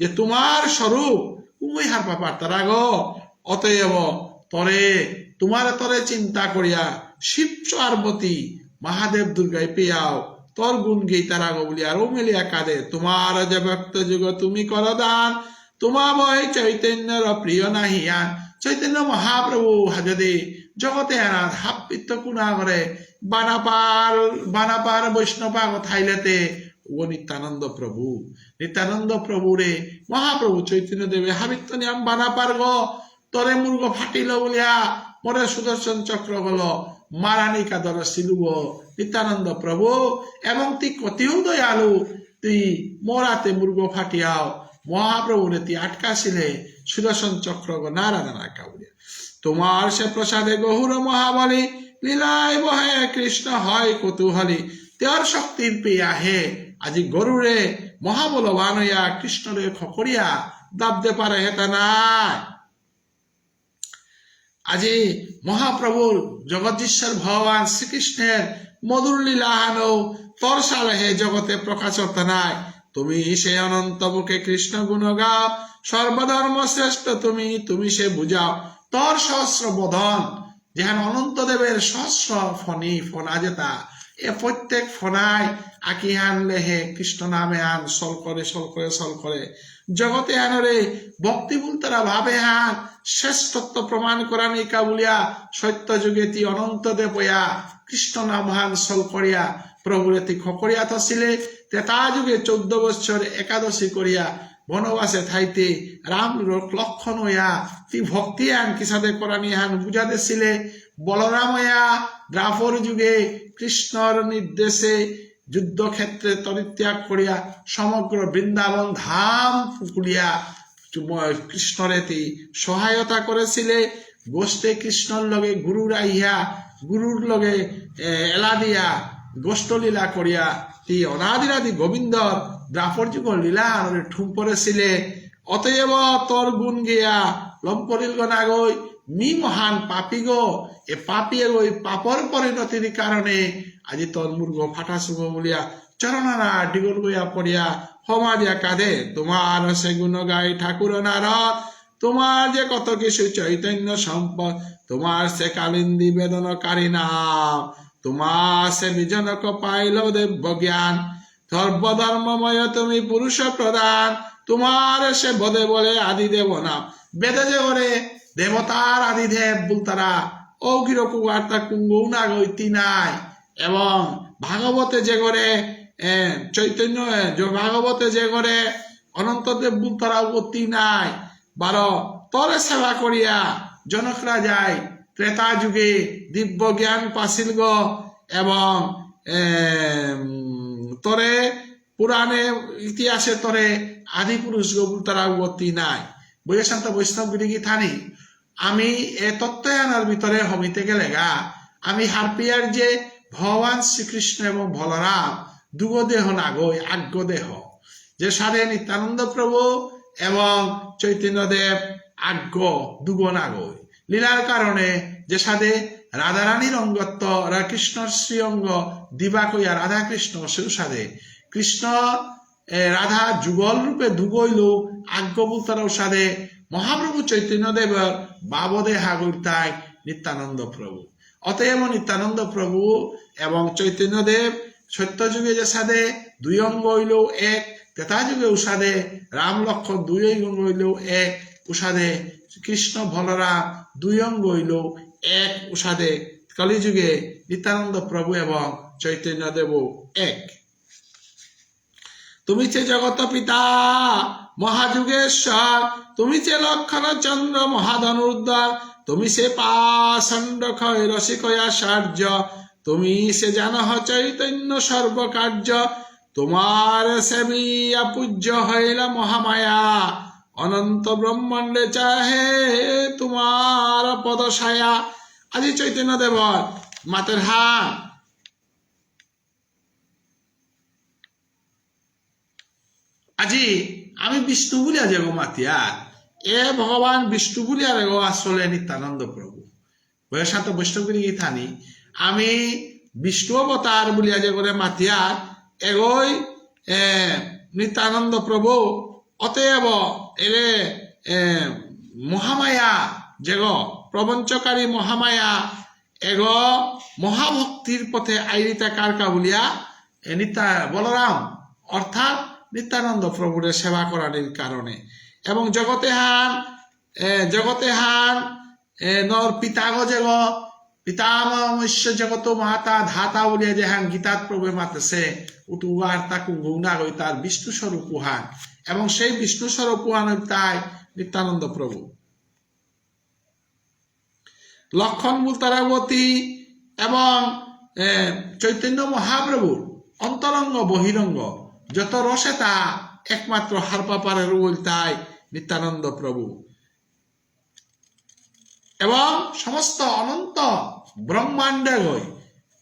যে তোমার স্বরূপ তুমি হার পাপার তারা গো। অতএব তরে তোমার তরে চিন্তা করিয়া শিব পার্বতী মহাদেব দুর্গায় পেয়াও তোর গুণ গেই তারা গো বলিয়া রৌ মেলিয়া কাঁদে। তোমার যে ভক্ত যুগ তুমি কর দান, তোমা বই চৈতন্যর প্রিয় নাহিয়ান। চৈতন্য মহাপ্রভু যদি জগতে আনার হাপিত্য কুনা করে বানাপার বৈষ্ণবা থাইলেতে ও নিত্যানন্দ প্রভু রে মহাপ্রভু চৈতন্য দেবে হাবিত্য নিয়ম বানাপার গো তরে মুর্গ ফাটিল বলিয়া মরে সুদর্শন চক্র গল মারানিকা দর শিলুব নিত্যানন্দ প্রভু এবং তুই কতিও দয়ালু তুই মরাতে মুর্গ ফাটিয়াও মহাপ্রভু রে তুই আটকাছিলে সুদর্শন চক্র গো নারায়ণ আঁকা বলিয়া। তোমার সে প্রসাদে গহুর মহাবলী লীলায় বহে কৃষ্ণ হয় কৌতূহলী। তোর শক্তির পেয়া হে আজি গরুরে মহাবলবান হইয়া কৃষ্ণরে খকরিয়া দাবতে পারে হেতা নাই। আজি মহাপ্রভুর জগদীশ্বর ভগবান শ্রীকৃষ্ণের মধুর লীলা হানো তোর সালে হে জগতে প্রকাশতা নাই। তুমি সে অনন্ত বুকে কৃষ্ণ গুণ গাও, সর্বধর্ম শ্রেষ্ঠ তুমি সে বুঝাও। তোর সহস্র বদন যেহান অনন্ত দেবের সহস্র ফনা যেতা এ প্রত্যেক ফনায় আকি হান লেহে কৃষ্ণ নামে হান সল করে জগতে আনরে ভক্তি তারা ভাবে হান শ্রেষ্ঠত্ব প্রমাণ করা নিকা বলিয়া সত্য যুগে তি অনন্ত দেবয়া কৃষ্ণ নাম হান সল করিয়া প্রভুরে তি খকরিয়া থছিলে তেতা যুগে 14 বৎসর একাদশী করিয়া বনবাসে থাইতে রাম লক্ষণ হইয়া তুই ভক্তি আন কিসাদে করানি হান বুঝাতেছিলে বলরাম হইয়া দ্রাপর যুগে কৃষ্ণর নির্দেশে যুদ্ধক্ষেত্রে তরিত্যাগ করিয়া সমগ্র বৃন্দাবন ধাম পুকুলিয়া কৃষ্ণরে সহায়তা করেছিলে গোষ্ঠে কৃষ্ণর লগে গুরুর আইয়া গুরুর লগে এলা দিয়া গোষ্ঠলীলা করিয়া তি অনাদিরাদি গোবিন্দর দ্রাপর যুগ লীলা আনরে ঠুম পড়েছিলে অতএব তোর গুণ গিয়া লম্পরিল গনাগৈ মি মহান পাপি গো এ পাপি ওই পাপর পরিণতির কারণে আজি তোর মূর্খ ফাটা শুভ বলিয়া চরণারা ডিগল গইয়া পড়িয়া ক্ষমা দিয়া কাঁদে তোমার সে গুণ গাই ঠাকুর নারদ তোমার যে কত কিছু চৈতন্য সম্পদ তোমার সে কালিন্দী বেদনকারী নাম তোমার সে বিজনক পাইল দেব্য জ্ঞান সর্বধর্মময় তুমি পুরুষ প্রধান তোমার সে বদে বলে আদি দেব নাম বেদে যে করে দেবতার আদিদেব বলতারা অগির কুয়ার্তা কুঙ্গৌ না গইতি নাই এবং ভাগবতে যে করে চৈতন্য ভাগবতে যে করে অনন্তদেব বলতারা গতি নাই বারো তরে সেবা করিয়া জনকরা যায় ত্রেতা যুগে দিব্য জ্ঞান পাছিল গ এবং তরে পুরাণে ইতিহাসে তরে আদি পুরুষ গবুল তারা গতি নাই বৈশান্ত বৈষ্ণব গিরি থানি আমি এ তত্ত্বায়নের ভিতরে হমিতে গেলে গা আমি হারপিয়ার যে ভগবান শ্রীকৃষ্ণ এবং বলরাম দুগো দেহ না গই আজ্ঞ দেহ যে সাধে নিত্যানন্দ প্রভু এবং চৈতন্যদেব আজ্ঞ দুগো না গই লীলার কারণে যে সাধে রাধারানীর অঙ্গত্ব কৃষ্ণর শ্রী অঙ্গ দিবা কইয়া রাধা কৃষ্ণ সেও সাধে কৃষ্ণ রাধা যুগল রূপে দুগইল আজ্ঞ বুতারাও সাধে মহাপ্রভু চৈতন্যদেবের বাবদে হাগুরতায় নিত্যানন্দ প্রভু অতএব নিত্যানন্দ প্রভু এবং চৈতন্যদেব সত্য যুগে যে সাধে দুই অঙ্গ হইল এক তেতা যুগে উষাদে রাম লক্ষ্মণ দুই অঙ্গ হইল এক উষাদে কৃষ্ণ বলরাম দুই অঙ্গ হইল এক উষাদে কলিযুগে নিত্যানন্দ প্রভু এবং চৈতন্যদেব এক তুমি যে জগত পিতা মহাযুগেশ্বর তুমি যে লক্ষণ চন্দ্র মহাধনুর্ধর তুমি সে পাষণ্ড ক্ষয় রসিকয়াচার্য তুমি সে জানহ চৈতন্য সর্বকার্য তোমার সেবিয়া পূজ্য হইলা মহামায়া অনন্ত ব্রহ্মাণ্ডে চাহে তোমার পদছায়া আজি চৈতন্য দেবর মাতের হাত আজি আমি বিষ্ণু বলিয়া যে গো মাতিয়া এ ভগবান বিষ্ণু বলিয়া রে গো আসলে নিত্যানন্দ প্রভু বৈশান্ত বৈষ্ণবগিরি থানি আমি বিষ্ণু অবতার বলিয়া যে করে মাতিয়া এগোই নিত্যানন্দ প্রভু অতএব এরে মহামায়া যে গো প্রবঞ্চকারী মহামায়া এগ মহাভক্তির পথে আইরিতা কারকা বলিয়া বলরাম অর্থাৎ নিত্যানন্দ প্রভুরে সেবা করার কারণে এবং জগতে হান নর পিতাগ যেগ পিতামস্য জগত মাতা ধাতা বলিয়া যে হান গীতাত প্রভু মাতেছে উতুয়ার তাকু গৌনা গই তার বিষ্ণু স্বরূপ উহান এবং সেই বিষ্ণু স্বরূপ উহান তাই নিত্যানন্দ প্রভু লক্ষণ বুলতারাবতী এবং চৈতন্য মহাপ্রভুর অন্তরঙ্গ বহিরঙ্গ যত রসে তা একমাত্র হারপাপারের তাই নিত্যানন্দ প্রভু এবং সমস্ত অনন্ত ব্রহ্মাণ্ডে গই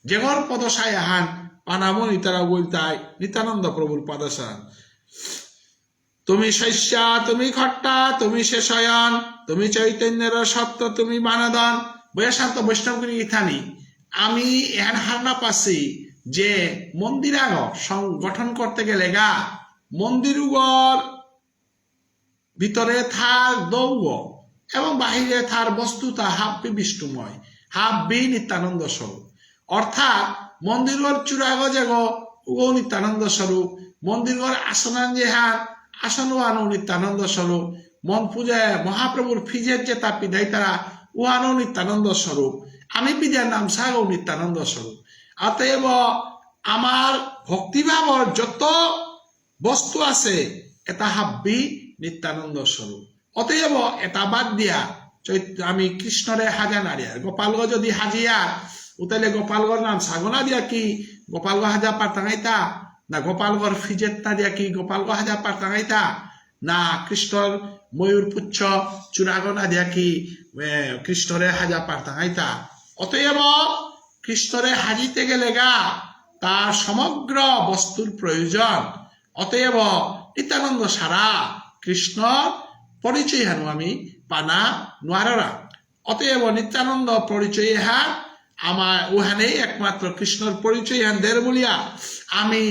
যেগর পদশায় হান পানামনি তারা বলতাই নিত্যানন্দ প্রভুর পদশান তুমি শস্যা তুমি খট্টা তুমি সে শয়ন তুমি চৈতন্যের সত্য তুমি মানদন বৈশান্ত বৈষ্ণবগিরি ইথানি আমি এর হারনা পাচ্ছি যে মন্দিরাগ গঠন করতে গেলে গা মন্দিরুগর ভিতরে থার দৌগ এবং বাহিরে থার বস্তু তা হাব্বি বিষ্ণুময় হাব্বি নিত্যানন্দ স্বরূপ অর্থাৎ মন্দিরগর চূড়াগ যেগ উগো নিত্যানন্দ স্বরূপ মন্দিরগর আসনান যে হার আসন আনো নিত্যানন্দ স্বরূপ মন পূজায় মহাপ্রভুর ফিজের যে তা পিধাই তারা উহানো নিত্যানন্দ স্বরূপ আমি পিজার নাম সাগো নিত্যানন্দ স্বরূপ অতএব আমার ভক্তিভাবর যত বস্তু আছে এটা হাব্বি নিত্যানন্দ স্বরূপ। অতএব এটা বাদ দিয়া আমি কৃষ্ণরে হাজা নারিয়ার গোপালগঞ্জ যদি হাজিয়ার উতাইলে গোপালগড় নাম সাগনা দিয়া কি গোপালগড় হাজা পারতাঙাইতা না গোপালগড় ফিজেত্তা দিয়া কি গোপালগড় হাজা পারতাঙাইতা না কৃষ্ণর ময়ূর পুচ্ছ চূড়াগনা দিয়া কি কৃষ্ণরে হাজা পারতাঙাইতা। অতএব কৃষ্ণরে হাজিতে গেলে গা তার সমগ্র বস্তুর প্রয়োজন। অতএব নিত্যানন্দ সারা কৃষ্ণ পরিচয় হানু আমি পানা নোয়ারা। অতএব নিত্যানন্দ পরিচয় হার আমার ওখানেই একমাত্র কৃষ্ণর পরিচয় হান দের বলিয়া আমি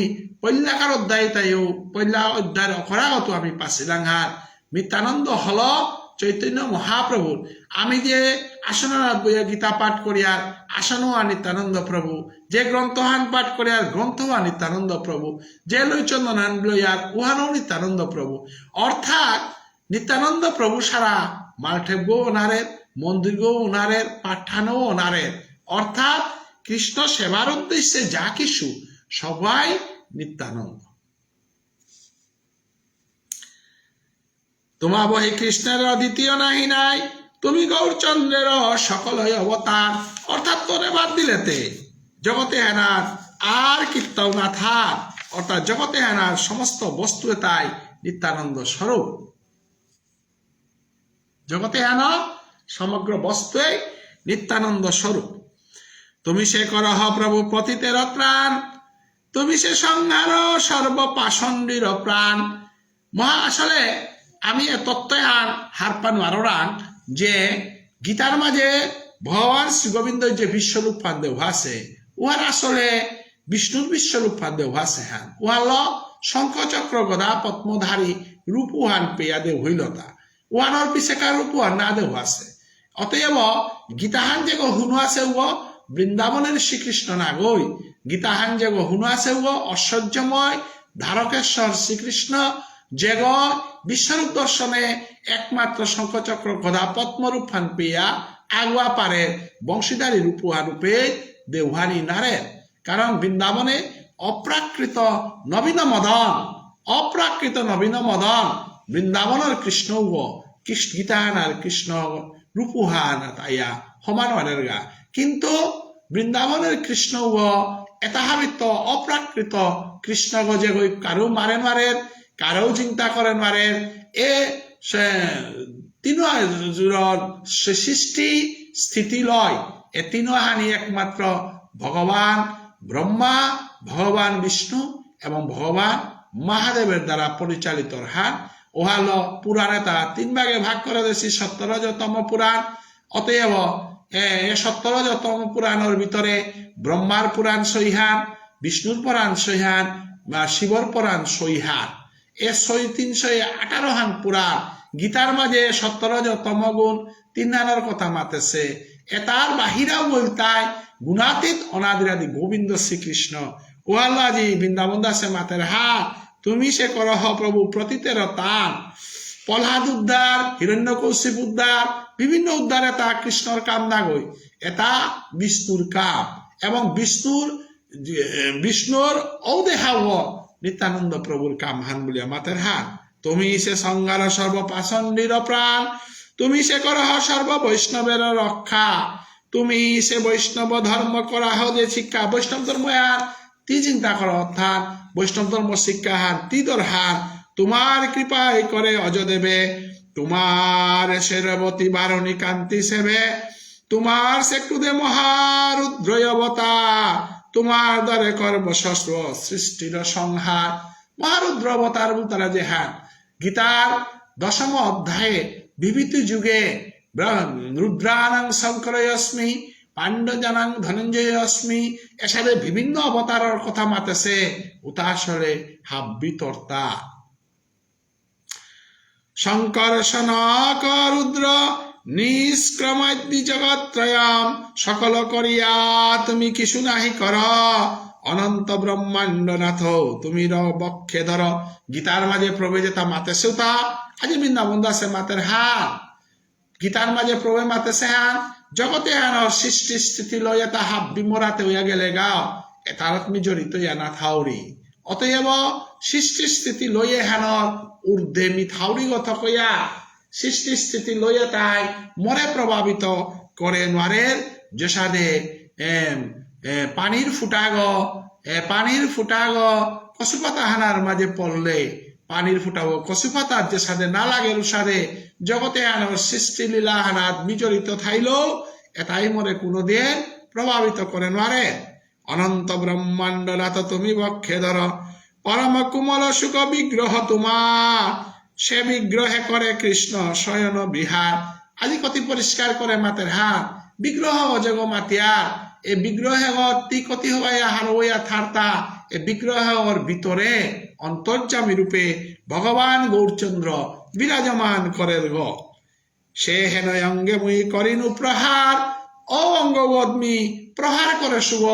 পল্যাকার অধ্যায় তাইও পল্যা অধ্যায়ের অখরাগত আমি পাচ্ছিলাম হার নিত্যানন্দ হল চৈতন্য মহাপ্রভুর। আমি যে আসনানাথ বইয়া গীতা পাঠ করিয়ার আসনও নিত্যানন্দ প্রভু, যে গ্রন্থহান পাঠ করিয়ার গ্রন্থও নিত্যানন্দ প্রভু, যে লৈচন্দনান লইয়ার উহানও নিত্যানন্দ প্রভু। অর্থাৎ নিত্যানন্দ প্রভু সারা মালঠেবও ওনারের, মন্দিরও ওনারের, পাঠানও ওনারের। অর্থাৎ কৃষ্ণ সেবার উদ্দেশ্যে যা কিছু সবাই নিত্যানন্দ। তোমা বহি কৃষ্ণের দ্বিতীয় নাহি নাই, তুমি গৌরচন্দ্রের সকল অবতার। অর্থাৎ তোরে বাদ দিলেতে জগতে হেনার আর কীর্তন না থাক। অর্থাৎ জগতে হেনার সমস্ত বস্তু তাই নিত্যানন্দ স্বরূপ। জগতে হেন সমগ্র বস্তুই নিত্যানন্দ স্বরূপ। তুমি সে করহ প্রভু পতিতের প্রাণ, তুমি সে সংহার সর্বপাষণ্ডীর প্রাণ। মহা আসলে আমি এ তত্ত্বই হারপান আরোরান যে গীতার মাঝে ভগবান শ্রী গোবিন্দ যে বিশ্বরূপ পান দেহ আছে উহার আসলে বিষ্ণুর বিশ্বরূপ পান দেহ আছে হান উহাল শঙ্খচক্র গদা পদ্মধারী রূপ উহান পেয়া দেহ হইলতা উহানোর পিছেকার রূপ উহান না দেহ আছে। অতএব গীতাহান যে হুনু আছে ও বৃন্দাবনের শ্রীকৃষ্ণ না গই, গীতাহান যে হুনু আছে ও ঐশ্বর্যময় ধারকেশ্বর শ্রীকৃষ্ণ যে বিশ্বরূপ দর্শনে একমাত্র শঙ্খচক্র গদা পদ্মরূপ ফান পেয়া আগুয়া পারে বংশীধারী রূপুহা রূপে দেওহানি নারে। কারণ বৃন্দাবনে অপ্রাকৃত নবীন মদন, অপ্রাকৃত নবীন মদন বৃন্দাবনের কৃষ্ণ গীতাহান আর কৃষ্ণ রূপুহান তাইয়া সমান মানের গা। কিন্তু বৃন্দাবনের কৃষ্ণ এটা হাবিত অপ্রাকৃত কৃষ্ণ যে কারো মারে মারে কারো চিন্তা করেন মারে এ তিন সৃষ্টি স্থিতি লয় এ তিন হানি একমাত্র ভগবান ব্রহ্মা, ভগবান বিষ্ণু এবং ভগবান মহাদেবের দ্বারা পরিচালিত হান। ওহাল পুরাণে তা তিন ভাগে ভাগ করে দিয়েছি সত্তরজতম পুরাণ। অতএব সত্তরজতম পুরাণের ভিতরে ব্রহ্মার পুরাণ সহিহান, বিষ্ণুর পুরাণ সহিহান বা শিবর পুরাণ সহিহান। এ 318 হান পুরাণ গীতার মাঝে 17তম গুণ 3 হানের কথা মাতেছে। এটার বাহিরাও বলতায় গুণাতীত অনাদিরাদি গোবিন্দ শ্রীকৃষ্ণ ওয়াল্লাজি বৃন্দাবন দাসে মাতের হাত তুমি সে করহ প্রভু প্রতীতের তান। প্রহ্লাদ উদ্ধার, হিরণ্যকৌশিক উদ্ধার, বিভিন্ন উদ্ধারে তা কৃষ্ণর কাম না গই, এটা বিষ্ণুর কাম এবং বিষ্ণুর ঔদেহাও নিত্যানন্দ প্রভুর কাম হান বলিয়া মাতের হাত। তুমি সে সংহার সর্বপাষণ্ডীর প্রাণ, তুমি সে করহ সর্ব বৈষ্ণবের রক্ষা। তুমি সে বৈষ্ণব ধর্ম করাহ যে শিক্ষা, বৈষ্ণব ধর্ম আর তি চিন্তা কর অর্থাৎ বৈষ্ণব ধর্ম শিক্ষা হান তিদর হান তোমার কৃপায় করে অজদেবে। তোমার সে রেবতী বারণী কান্তি সেবে, তোমার সে ক্রুদে মহারুদ্রয় অবতার, তোমার দ্বারে কর্ম শস্ত্র সৃষ্টির সংহার। মহারুদ্র অবতার তারা যে হান গীতার 10ম অধ্যায়ে বিভূতি যুগে রুদ্রানাং শঙ্করয়স্মি পাণ্ডজানাং ধনঞ্জয় অস্মি এসবে বিভিন্ন অবতারের কথা মাতেছে। উতা আসলে হাব্বি তর্তা শঙ্কর সনক রুদ্র নিষ্ক্রমাদ্যি জগত্রয়ম সকল করিয়া তুমি কিছু নাহি কর অনন্ত ব্রহ্মাণ্ড নাথ তুমি বক্ষে ধর। গীতার মাঝে প্রভু যেটা মাতেছে তা আজি বৃন্দাবন দাসে মাতের হাত গীতার মাঝে প্রভু মাতেছে হান জগতে হান সৃষ্টি স্থিতি লয় এটা হাব্বি মরাতে হইয়া গেলে গাও এটার তুমি জড়িত ইয়া না থাউরি। অতএব সৃষ্টি স্থিতি লইয়ে হেন ঊর্ধ্বে মিথাউরি গত কইয়া সৃষ্টি স্থিতি লইয়ে তাই মরে প্রভাবিত করে নোয়ারের যেসাদে পানির ফুটাগ কচুপাতা হানার মাঝে পড়লে পানির ফুটাবো কচুপাতার যে সাদে না লাগে রুসাদে জগতে আনার সৃষ্টি লীলা হানাত বিজড়িত থাইলেও এটাই মরে কোনোদিন প্রভাবিত করে নোয়ারে অনন্ত ব্রহ্মাণ্ড রাত তুমি বক্ষে ধর পরম কুমল সুখ বিগ্রহ তোমার সে বিগ্রহে করে কৃষ্ণ শয়ন বিহার আজি কতি পরিষ্কার করে মাতের হাত বিগ্রহ অজগ মাতিয়ার এ বিগ্রহে তি কতি হইয়া হারওয়া থার্তা এ বিগ্রহর ভিতরে অন্তর্যামী রূপে ভগবান গৌরচন্দ্র বিরাজমান করেন গ সে হেন অঙ্গে মুই করিনু প্রহার ও অঙ্গবদ্মি প্রহার করে শুভ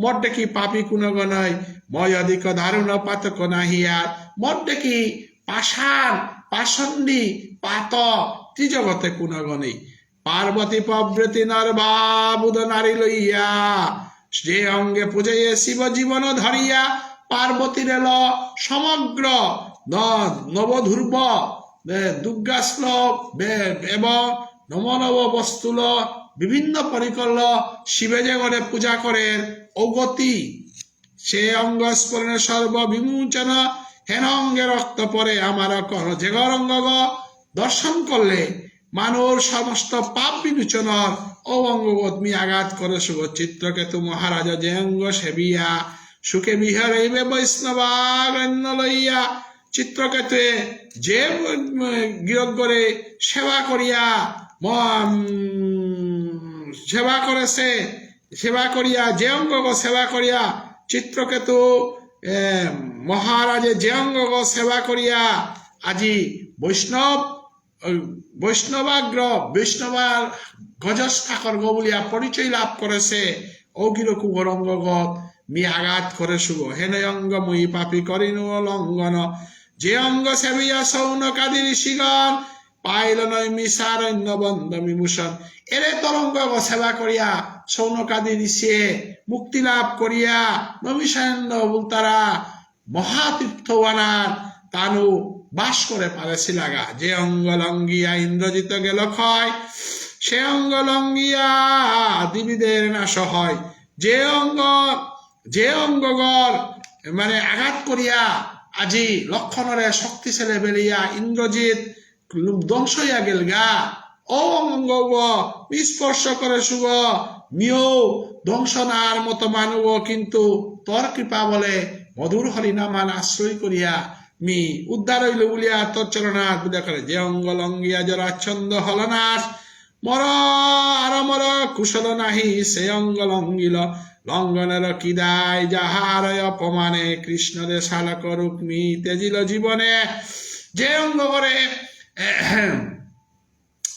মোট দেখি পাপি কুণগণয় ময় অধিক দারুণ পাতক নাহিয়ার মোট দেখি পাষাণ পাষণ্ডী পাত ত্রিজগতে কুণগণী পার্বতী প্রবৃতি নরবাবুদ নারী লইয়া যে অঙ্গে পূজাইয়ে শিব জীবন ধরিয়া পার্বতীর এল সমগ্র নবধূর্ব দুর্গাশ্লোক এবং নমনব বস্তুল বিভিন্ন পরিকল্ল শিবে যে করে পূজা করেন অগতি সে অঙ্গ স্মরণে সর্ববিমোচন হেন অঙ্গে রক্ত পরে আমার কর যে অঙ্গ দর্শন করলে মানুষ সমস্ত পাপ বিমোচনর ও অঙ্গবদ্মী আঘাত করে শুভ চিত্রকেতু মহারাজ যে অঙ্গ সেবিয়া সুখে বিহারাইবে বৈষ্ণবাগণ্য লইয়া চিত্রকেতুয়ে যে গিরক করে সেবা করিয়া সেবা করিয়া যে অঙ্গ সেবা করিয়া চিত্রকেতু মহারাজে যে অঙ্গ সেবা করিয়া আজি বৈষ্ণবার গজস্থাকর বলিয়া পরিচয় লাভ করেছে অগিরকু গরঙ্গগত মি আঘাত করে শুভ হেন অঙ্গ মুই পাপি করিনু লঙ্ঘন যে অঙ্গ সেবিয়া সৌনকাদি ঋষিগণ পাইল নয় মিশারণ্য বন্ধ বিভূষণ এরে তরঙ্গ সেবা করিয়া সৌনকাদি ঋষিয়ে মুক্তি লাভ করিয়া নমিষারণ্য তারা মহাতীর্থবানার তানু বাস করে পারেছি লাগা যে অঙ্গ লঙ্গিয়া ইন্দ্রজিত গেল ক্ষয় সে অঙ্গ লঙ্গিয়া দিবিদের নাশ হয় যে অঙ্গগর মানে আঘাত করিয়া আজি লক্ষণরে শক্তিশালী বেলিয়া ইন্দ্রজিৎ ধ্বংস হইয়া গেল গা ও অঙ্গ স্পর্শ করে শুভ মিও ধ্বংসনার মতো মানব কিন্তু তোর কৃপা বলে মধুর হরিনামান আশ্রয় করিয়া মি উদ্ধার হইল বলিয়া তোর চরণাথ পূজা করে যে অঙ্গ লঙ্গিয়া জরাচ্ছন্দ হলনাশ মর আর মর কুশল নাহি সে অঙ্গ লঙ্গিল লঙ্ঘনের কি দায় যাহার অপমানে কৃষ্ণ দে শালক রুক্মি তেজিল জীবনে যে অঙ্গ করে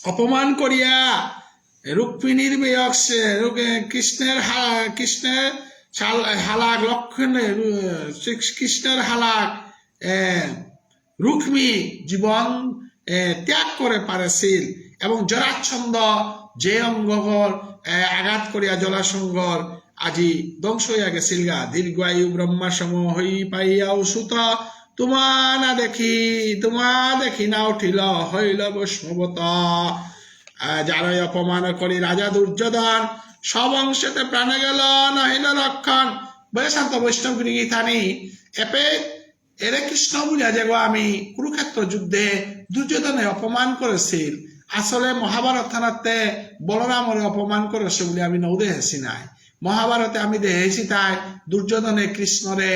অপমান করিয়া রুক্মিণীর বিয়োগ কৃষ্ণের হালাক লক্ষণের কৃষ্ণের হালাক রুক্মি জীবন ত্যাগ করে পারেছিল এবং জরাচ্ছন্দ যে অঙ্গগর আঘাত করিয়া জলাসঙ্গর আজি ধ্বংস হইয়া গেছিল গা দীর্ঘায়ু ব্রহ্মা সম হই পাইয়াও সুত তোমা দেখি না উঠিল হইল বৈষ্ণবত যারাই অপমান করি রাজা দুর্যোধন সব অংশেতে প্রাণে গেল নহিল রক্ষণ বলে শান্ত বৈষ্ণবগিরি গীতানি এপে এরে কৃষ্ণ বুঝা যে আমি কুরুক্ষেত্র যুদ্ধে দুর্যোধনে অপমান করেছিল আসলে মহাভারত থানাতে বলরামরে অপমান করেছে বলে আমি নৌ দেখেছি নাই মহাভারতে আমি দেখেছি তাই দুর্যোধনে কৃষ্ণরে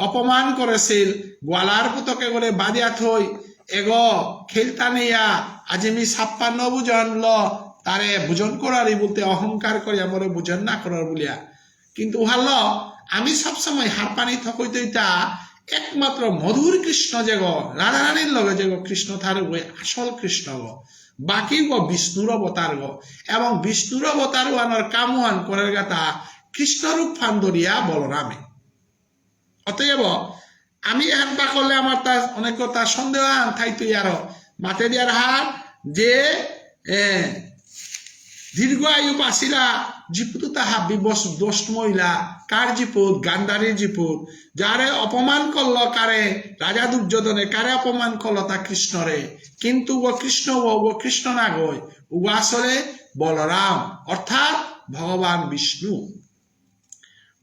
অপমান করেছিল গোয়ালার পুতকে করে বাদিয়া থই এগো খেলতা নিয়া আজি আমি 56 বুঝন ল তারে বুঝন করারি বলতে অহংকার করিয়া মরে বুঝন না করার বলিয়া কিন্তু উহাল আমি সবসময় হার পানি থকই তৈতা একমাত্র মধুর কৃষ্ণ যে গো রাধা রানীর লগে যে গো কৃষ্ণ থার গো আসল কৃষ্ণ গো বাকি গো বিষ্ণুর অবতার গো এবং বিষ্ণুর অবতার আনার কামুয়ান করার গাতা কৃষ্ণরূপ ফান ধরিয়া বলরামে অতএব আমি একবার করলে আমার তার অনেক তার সন্দেহ থাইতো আরো মাতে দিয়ার হার যে দীর্ঘ আয়ু পাছিলা জিপুতু তাহা বিবশ দোষ মহিলা কার জিপুত গান্ধারীর জিপুত যারে অপমান করল কারে রাজা দুর্যোধনে কারে অপমান করল তা কৃষ্ণরে কিন্তু ও কৃষ্ণ না গয় ও আসলে বলরাম অর্থাৎ ভগবান বিষ্ণু।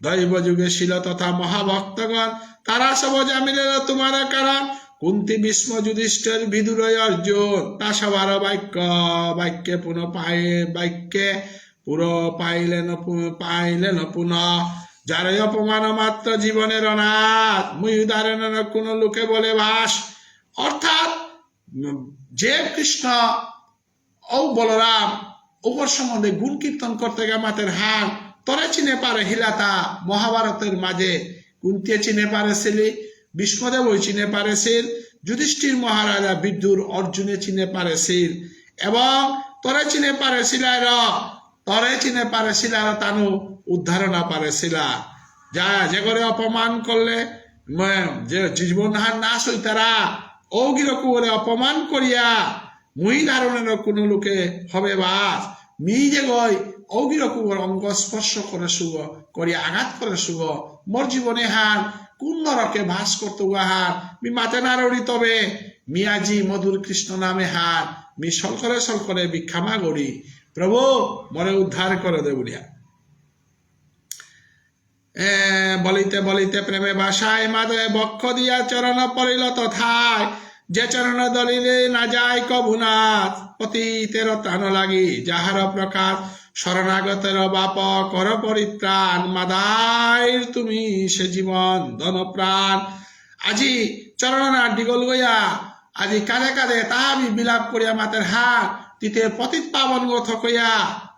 দৈব যুগে ছিল তথা মহাভক্তগণ তারা সব জামিলে তোমার কারণ কুন্তি ভীষ্ম যুধিষ্ঠির বিদুর অর্জুন তা সবার বাক্যে পুরো পাইলেন পুনঃ যার অপমান মাত্র জীবনের অনাথ মুই উদাহরণ কোন লোকে বলে ভাস। অর্থাৎ যে কৃষ্ণ ও বলরাম ওপর সম্বন্ধে গুণ কীর্তন করতে গিয়ে মাতের হান তরে চিনে পারে হিলাতা মহাভারতের মাঝে কুন্তিয়ে চিনে পারেছিলি ভীষ্মদেব ওই চিনে পারেছিল যুধিষ্ঠির মহারাজা বিদুর অর্জুনে চিনে পারেছিল এবং তরে চিনে পারেছিল তানু উদ্ধার না পারেছিল যা যে করে অপমান করলে যে জীবনহার নাশ হই তারা ওগিরকম করে অপমান করিয়া মুই ধারণের কোন লোকে হবে বাস মি যে গই অগিরকম অঙ্গ স্পর্শ করে সুগ করিয়া আঘাত করে সুগ মোর জীবনে হার কোন নরকে ভাস করতে হার মি মাতে নারড়ি তবে মিয়াজি মধুর কৃষ্ণ নামে হার মি সলকরে ভিক্ষামা গড়ি প্রভু মরে উদ্ধার করে দে বলিয়া বলিতে বলিতে প্রেমে বাসায় মাধবে বক্ষ দিয়া চরণ পড়িল তথায় যে চরণ দলিলে না যায় কবুনাথ পতিতের ত্রাণ লাগি যাহার প্রকার শরণাগতের বাপ কর পরিত্রাণ মাদাইর তুমি সে জীবন ধন প্রাণ। আজি চরণার ডিগল গইয়া আজি কাঁধে কাঁধে তাহাবি বিলাপ করিয়া মাতের হাত তিতে পতিত পাবন গথ কইয়া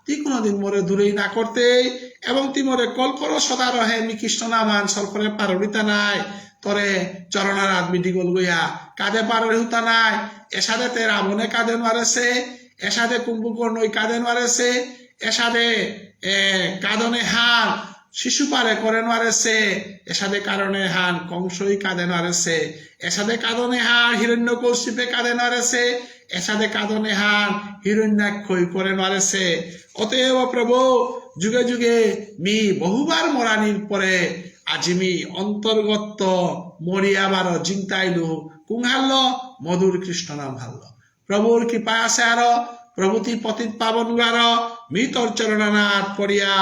তি কোনদিন মোরে দূরেই না করতে এবং তি মোরে কল করো সদা রহে মি কৃষ্ণ নামান সলফরে পারড়িতা নাই তরে চরণার আদমি ডিগল গইয়া কাঁধে পারড়ি হুতা নাই এসাদে তে রাবণে কাঁধে মারেছে এসাদে কুম্ভকর্ণ ওই কাঁধে মারেছে এসাদে কাঁদনে হান শিশু পারে করে মারেছে এসাদে কারণে হান কংসই কাঁদে মারেছে এসাদে কাঁদনে হান হিরণ্য কৌশিপে কাঁদে মারেছে এসাদে কাঁদনে হান হিরণ্যাক্ষই করে মারেছে। অতএব প্রভু যুগে যুগে মি বহুবার মরানির পরে আজি মি অন্তর্গত মরিয়াবার জিন্তাইলু কুংহাল্ল মধুর কৃষ্ণ নাম হাল্ল প্রভুর কৃপা আছে আরো প্রভুতি পতিত পাবন গার মি তোর চরণানাথ পড়িয়া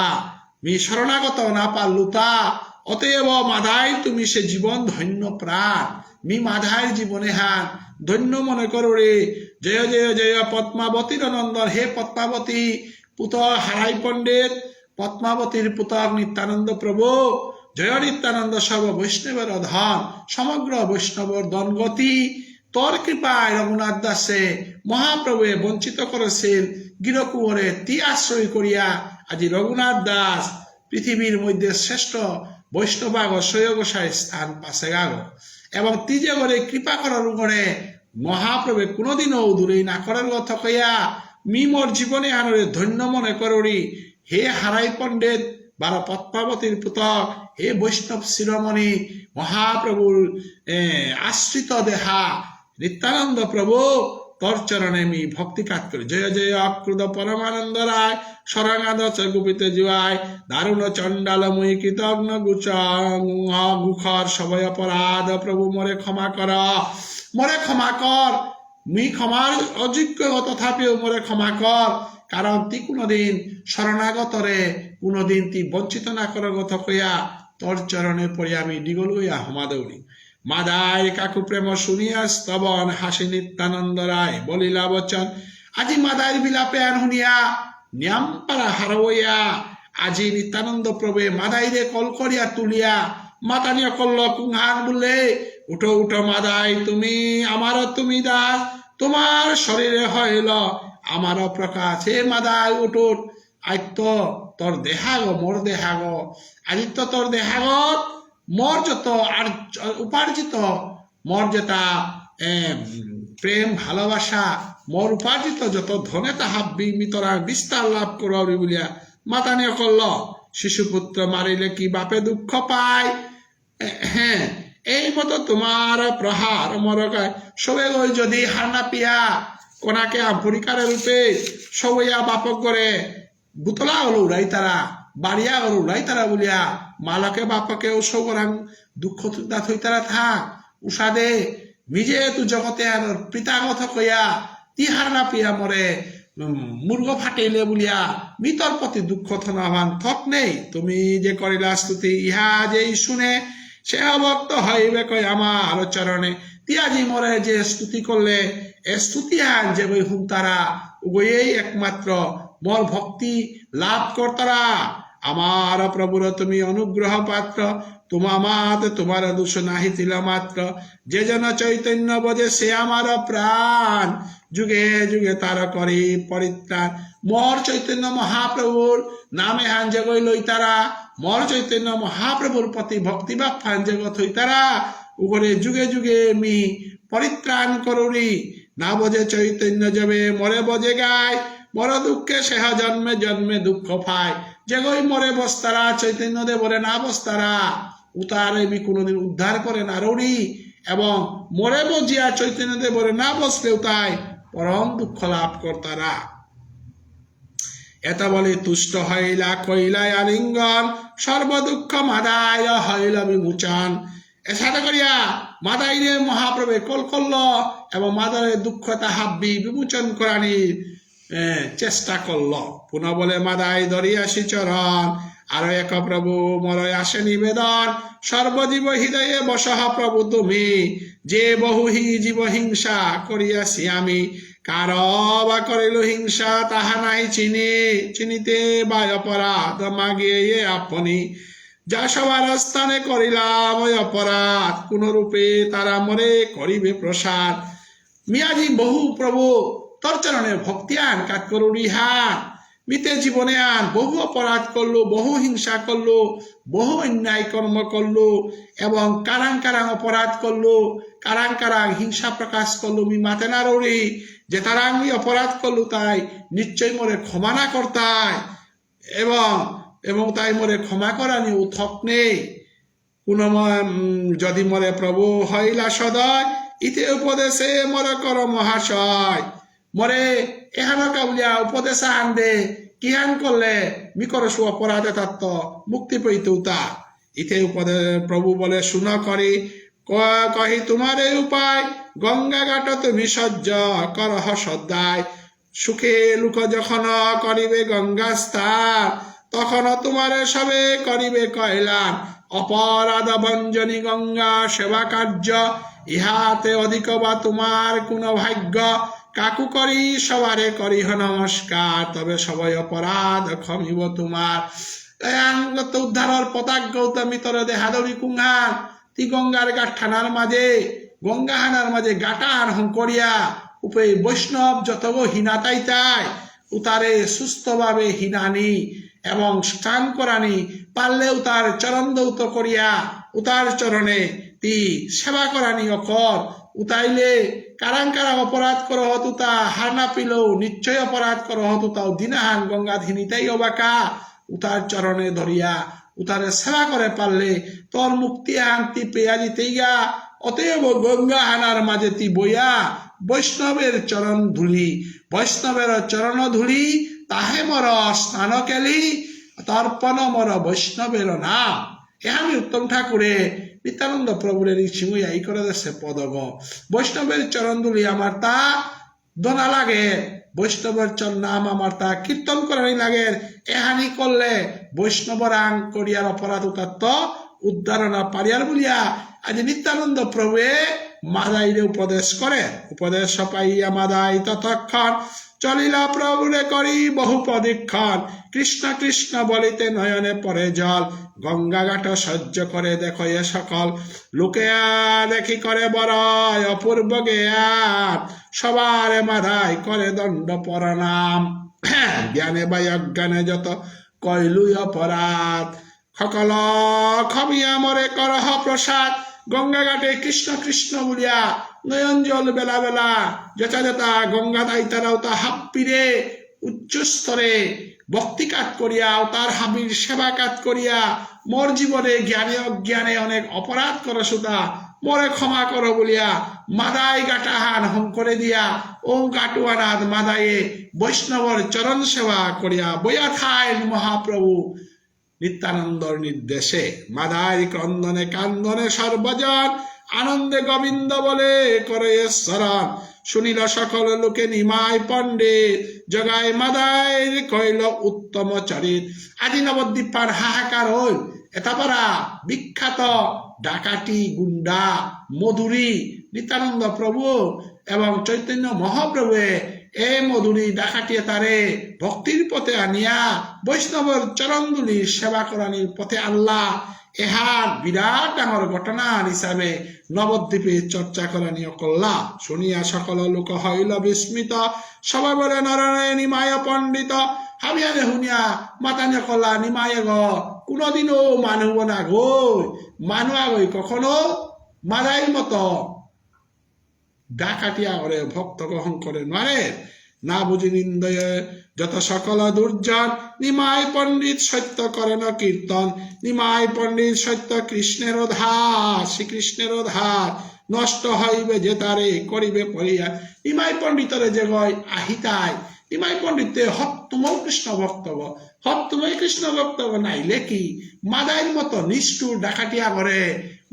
মি শরণাগত না পারলু তা অতএব মাধাই তুমি সে জীবন ধন্য প্রাণ মি মাধাইর জীবনে হান ধন্য মনে করো রে জয় জয় জয় পদ্মাবতীর নন্দন হে পদ্মাবতী পুতক হারাই পণ্ডিত পদ্মাবতীর পুতক নিত্যানন্দ প্রভু জয় নিত্যানন্দ সর্ব বৈষ্ণবের ধন সমগ্র বৈষ্ণবর দনগতি তোর কৃপায় রঘুনাথ দাসে মহাপ্রভুয়ে বঞ্চিত করেছিল গিরকুঁয়রে তি আশ্রয় করিয়া আজি রঘুনাথ দাস পৃথিবীর মধ্যে শ্রেষ্ঠ বৈষ্ণবাগ সৈয়গোসাই স্থান পাশে গাগ এবং তিজে করে কৃপা করার গড়ে মহাপ্রভু কোনোদিনও দূরেই না করার কথা কইয়া মি মোর জীবনে আনরে ধন্য মনে করি হে হারাই পণ্ডিত বারো পদ্মাবতীর পুতক হে বৈষ্ণব শিরোমণি মহাপ্রভুর আশ্রিত দেহা নিত্যানন্দ প্রভু তোর চরণে মি ভক্তি কাজ করি জয় জয় অক্রুদ পরমানন্দ রায় শরণাদ গুপিতে জুয়ায় দারুণ চণ্ডাল মুই কৃতজ্ঞ গুখর সবয় অপরাধ প্রভু মোরে ক্ষমা কর মি ক্ষমার অযোগ্য তথাপিও মোরে ক্ষমা কর কারণ তি কোনদিন শরণাগতরে কোনদিন তি বঞ্চিত না করার কথা কইয়া তোর চরণে পড়ি আমি ডিগল গইয়া হমা দৌড়ি মাদাই কাকু প্রেম শুনিয়া স্তবন হাসি নিত্যানন্দ রায় বলিলা বচন আজি মাদাইর বিলাপে আন শুনিয়া নিয়াম পারা হারইয়া আজি নিত্যানন্দ প্রভে মাদাইরে কল করিয়া তুলিয়া মাতানিয়া করল কুংহান বললে উঠো উঠো মাদাই তুমি আমারও তুমি দাস তোমার শরীরে হইল আমারও প্রকাশ হে মাদাই উঠুট আইত্য তোর দেহাগ মোর দেহাগ আদিত্য তোর দেহাগত মোর যত আর উপার্জিত মোর যেটা প্রেম ভালোবাসা মোর উপার্জিত যত ধনে তাহা মিতরা বিস্তার লাভ করবি বলিয়া মাতানিয়া করল শিশুপুত্র মারিলে কি বাপে দুঃখ পায় হ্যাঁ এই মতো তোমার প্রহার মরকায় সবে ওই যদি হার না পিয়া কোনাকে পরিকারের রূপে সবইয়া বাপক করে বুতলা ওলাই তারা বাড়িয়া ওলাই তারা বলিয়া মালকে বাপকে ওসব করাং দুঃখ দাঁত হই তারা থাক উষাদে নিজে তু জগতে আর পিতাগত কইয়া তিহার না পিয়া মরে মুর্গ ফাটাইলে বলিয়া মিতর প্রতি দুঃখ থনাভান থক নেই তুমি যে করিলা স্তুতি ইহা যেই শুনে সে অভক্ত হইবে কই আমার চরণে তিয়াজি মরে যে স্তুতি করলে এ স্তুতি হান যে বই হুম তারা উভয়েই একমাত্র মোর ভক্তি লাভ করতারা আমার প্রভুর তুমি অনুগ্রহ পাত্র তোমামাতে তোমার দোষ নাহি ছিল মাত্র যে জন চৈতন্য বোঝে সে আমার প্রাণ যুগে যুগে তার করি পরিত্রাণ মোর চৈতন্য মহাপ্রভুর নামে হান যে গই লই তারা মোর চৈতন্য মহাপ্রভুর প্রতি ভক্তি বা ফান জগৎ হই তারা উগরে যুগে যুগে মি পরিত্রাণ করুরি না বোঝে চৈতন্য যাবে মরে বোঝে গায় মর দুঃখে সেহা জন্মে জন্মে দুঃখ পায় যে গই মরে বস্তারা চৈতন্য দেবরে না বস্তারা উতারে মি কোনোদিন উদ্ধার করে না রড়ি এবং মরে বজিয়া চৈতন্য দেবরে না বসলেও তাই পরম দুঃখ লাভ করতারা এত বলে তুষ্ট হইলা কইলায় আলিঙ্গন সর্বদুঃখ মাদায় হইল বিমোচন এসাথে করিয়া মাদাইরে মহাপ্রভে কল করল এবং মাদারের দুঃখতা হাব্বি বিমোচন করানির চেষ্টা করল পুনঃ বলে মাদাই ধরিয়াছি চরণ আরো এক প্রভু মরয় আসে নিবেদন সর্বজীব হৃদয়ে বসহ প্রভু তুমি যে বহুহি জীব হিংসা করিয়াছি আমি কার বা করিল হিংসা তাহা নাই চিনিতে বা অপরাধ মাগিয়ে আপনি যা সবার স্থানে করিলাম ওই অপরাধ কোন রূপে তারা মরে করিবে প্রসাদ মিয়াজি বহু প্রভু তোর চরণে ভক্তি আন কাজ করুরি হাত মিতে জীবনে আন বহু অপরাধ করলো বহু হিংসা করলো বহু অন্যায় কর্ম করলো এবং কারাং কারাং অপরাধ করলো কারাং কারাং হিংসা প্রকাশ করলো মি মাতে না রড়ি যে তারা আমি অপরাধ করলো তাই নিশ্চয় মরে ক্ষমা না করতাই এবং তাই মরে ক্ষমা করানি উথক নেই কোন যদি মরে প্রভু হইলা সদয় ইতে উপদেশে মরে কর মহাশয় মরে এহানো কাবলিয়া উপদেশ আন দে কিহান করলে মিকর সু অপরাধে তত্ত্ব মুক্তি পেইতে তা ইতে উপদেশ প্রভু বলে শুন করি কহি তোমার এই উপায় গঙ্গা ঘাট তুমি সহ্য করহ সদায় সুখে লোক যখন করিবে গঙ্গা স্থান তখন তোমার সবে করিবে কয়লান অপরাধ ভঞ্জনী গঙ্গা সেবা কার্য ইহাতে অধিক বা তোমার কোন ভাগ্য কাকু করি সবারে করিহ নমস্কার তবে সবাই অপরাধ ক্ষমিব তোমার উদ্ধারের পতাক গৌতমী তর দেহাদরি কুঙ্গান তি গঙ্গার গাঠ ঠানার মাঝে গঙ্গা হানার মাঝে গাটা আরহং করিয়া উপে বৈষ্ণব যত হীনাতাই তাই উতারে সুস্থভাবে হীনানি এবং স্নান করানি পারলেও তার চরণ দৌত করিয়া উতার চরণে তি সেবা করানি অকর উতাইলে কারাং কারাং অপরাধ কর হতুতা হার না পিলেও নিশ্চয় অপরাধ কর হতুতাও দিনাহান গঙ্গা ধিনিতাই অবাকা উতার চরণে ধরিয়া উতারে সেবা করে পারলে তোর মুক্তি আনতি পেয়া দিতেই গা অতএব গঙ্গা হানার মাঝে তি বইয়া বৈষ্ণবের চরণ ধুলি বৈষ্ণবের চরণ ধুলি তাহে মর স্নান কেলি তর্পণ মর বৈষ্ণবের নাম এহামি উত্তম ঠাকুরে নিত্যানন্দ প্রভুর সিংহইয়া এই করে দেশে পদগ বৈষ্ণবের চরণ ধুলি আমার তা দোনা লাগে বৈষ্ণবের নাম আমার তা কীর্তন করানি লাগে এহানি করলে বৈষ্ণবরাং করিয়ার অপরাধ তত্ত্ব উদ্ধার না পারিয়ার বলিয়া আজ নিত্যানন্দ প্রভুয়ে মাদাইরে উপদেশ করে উপদেশ পাইয়া মাদাই ততক্ষণ চলিলা প্রভুরে করি বহু প্রদীক্ষণ কৃষ্ণ কৃষ্ণ বলিতে নয়নে পরে জল গঙ্গা ঘাট সহ্য করে দেখো এ সকল লোকে দেখি করে বড়য় অপূর্ব জ্ঞান সবার মাদাই করে দণ্ড প্রণাম জ্ঞানে বা অজ্ঞানে যত কইলুই অপরাধ সকল ক্ষমিয়া মরে করহ প্রসাদ গঙ্গা ঘাটে কৃষ্ণ কৃষ্ণ বলিয়া নয়ন জল বেলা বেলা যথা যথা গঙ্গা দাই তারাও তা হাপ্পিরে উচ্চ স্তরে ভক্তি কাজ করিয়া তার হাবির সেবা কাজ করিয়া মোর জীবনে জ্ঞানে অজ্ঞানে অনেক অপরাধ করে সুতা মোরে ক্ষমা করো বলিয়া মাদাই গাটাহান হম করে দিয়া ও গাটুয়ানাথ মাদায়ে বৈষ্ণবর চরণ সেবা করিয়া বইয়া থাইন মহাপ্রভু নিত্যানন্দর নির্দেশে। মাদাই ক্রন্দনে কান্দনে সর্বজন আনন্দে গোবিন্দ বলে করে স্মরণ। শুনিল সকল লোকে নিমাই পণ্ডিত জগাই মাদাই কইল উত্তম চরিত। আজি নবদ্বীপ পার হাহাকার হইল। এতাপারা বিখ্যাত ডাকাতি গুন্ডা মধুরী নিত্যানন্দ প্রভু এবং চৈতন্য মহাপ্রভুয়ে এই মধুরী ডাকাটিয়ে তারে ভক্তির পথে আনিয়া বৈষ্ণবর চরণদুলি সেবা করানির পথে আল্লাহ এহার বিরাট ডাঙর ঘটনা হিসাবে নবদ্বীপে চর্চা করানিও করলা। শুনিয়া সকল লোক হইল বিস্মিত, সবাই বলে নরনারায়ণ নিমায় পণ্ডিত। হামিয়ানে শুনিয়া মাতানে কলা নিমায়ে গ কোনোদিনও মানুহ না গই, মানুহ গই কখনো মাদাইর মতো ডাকাতিয়া করে ভক্ত গ্রহণ করে নরে। না বুঝি নিন্দয়ে যত সকল দুর্জন নিমাই পণ্ডিত সত্য করেন কীর্তন। নিমাই পণ্ডিত সত্য কৃষ্ণের ধার, শ্রীকৃষ্ণের ধার নষ্ট হইবে যে তারে করিবে পরিয়া। নিমাই পণ্ডিতরে যে গয় আহিতায় নিমাই পণ্ডিতে হত্তময় কৃষ্ণ বক্তব্য, হত্তময় কৃষ্ণ বক্তব্য নাইলে কি মাদাইর মতো নিষ্ঠুর ডাকাটিয়া করে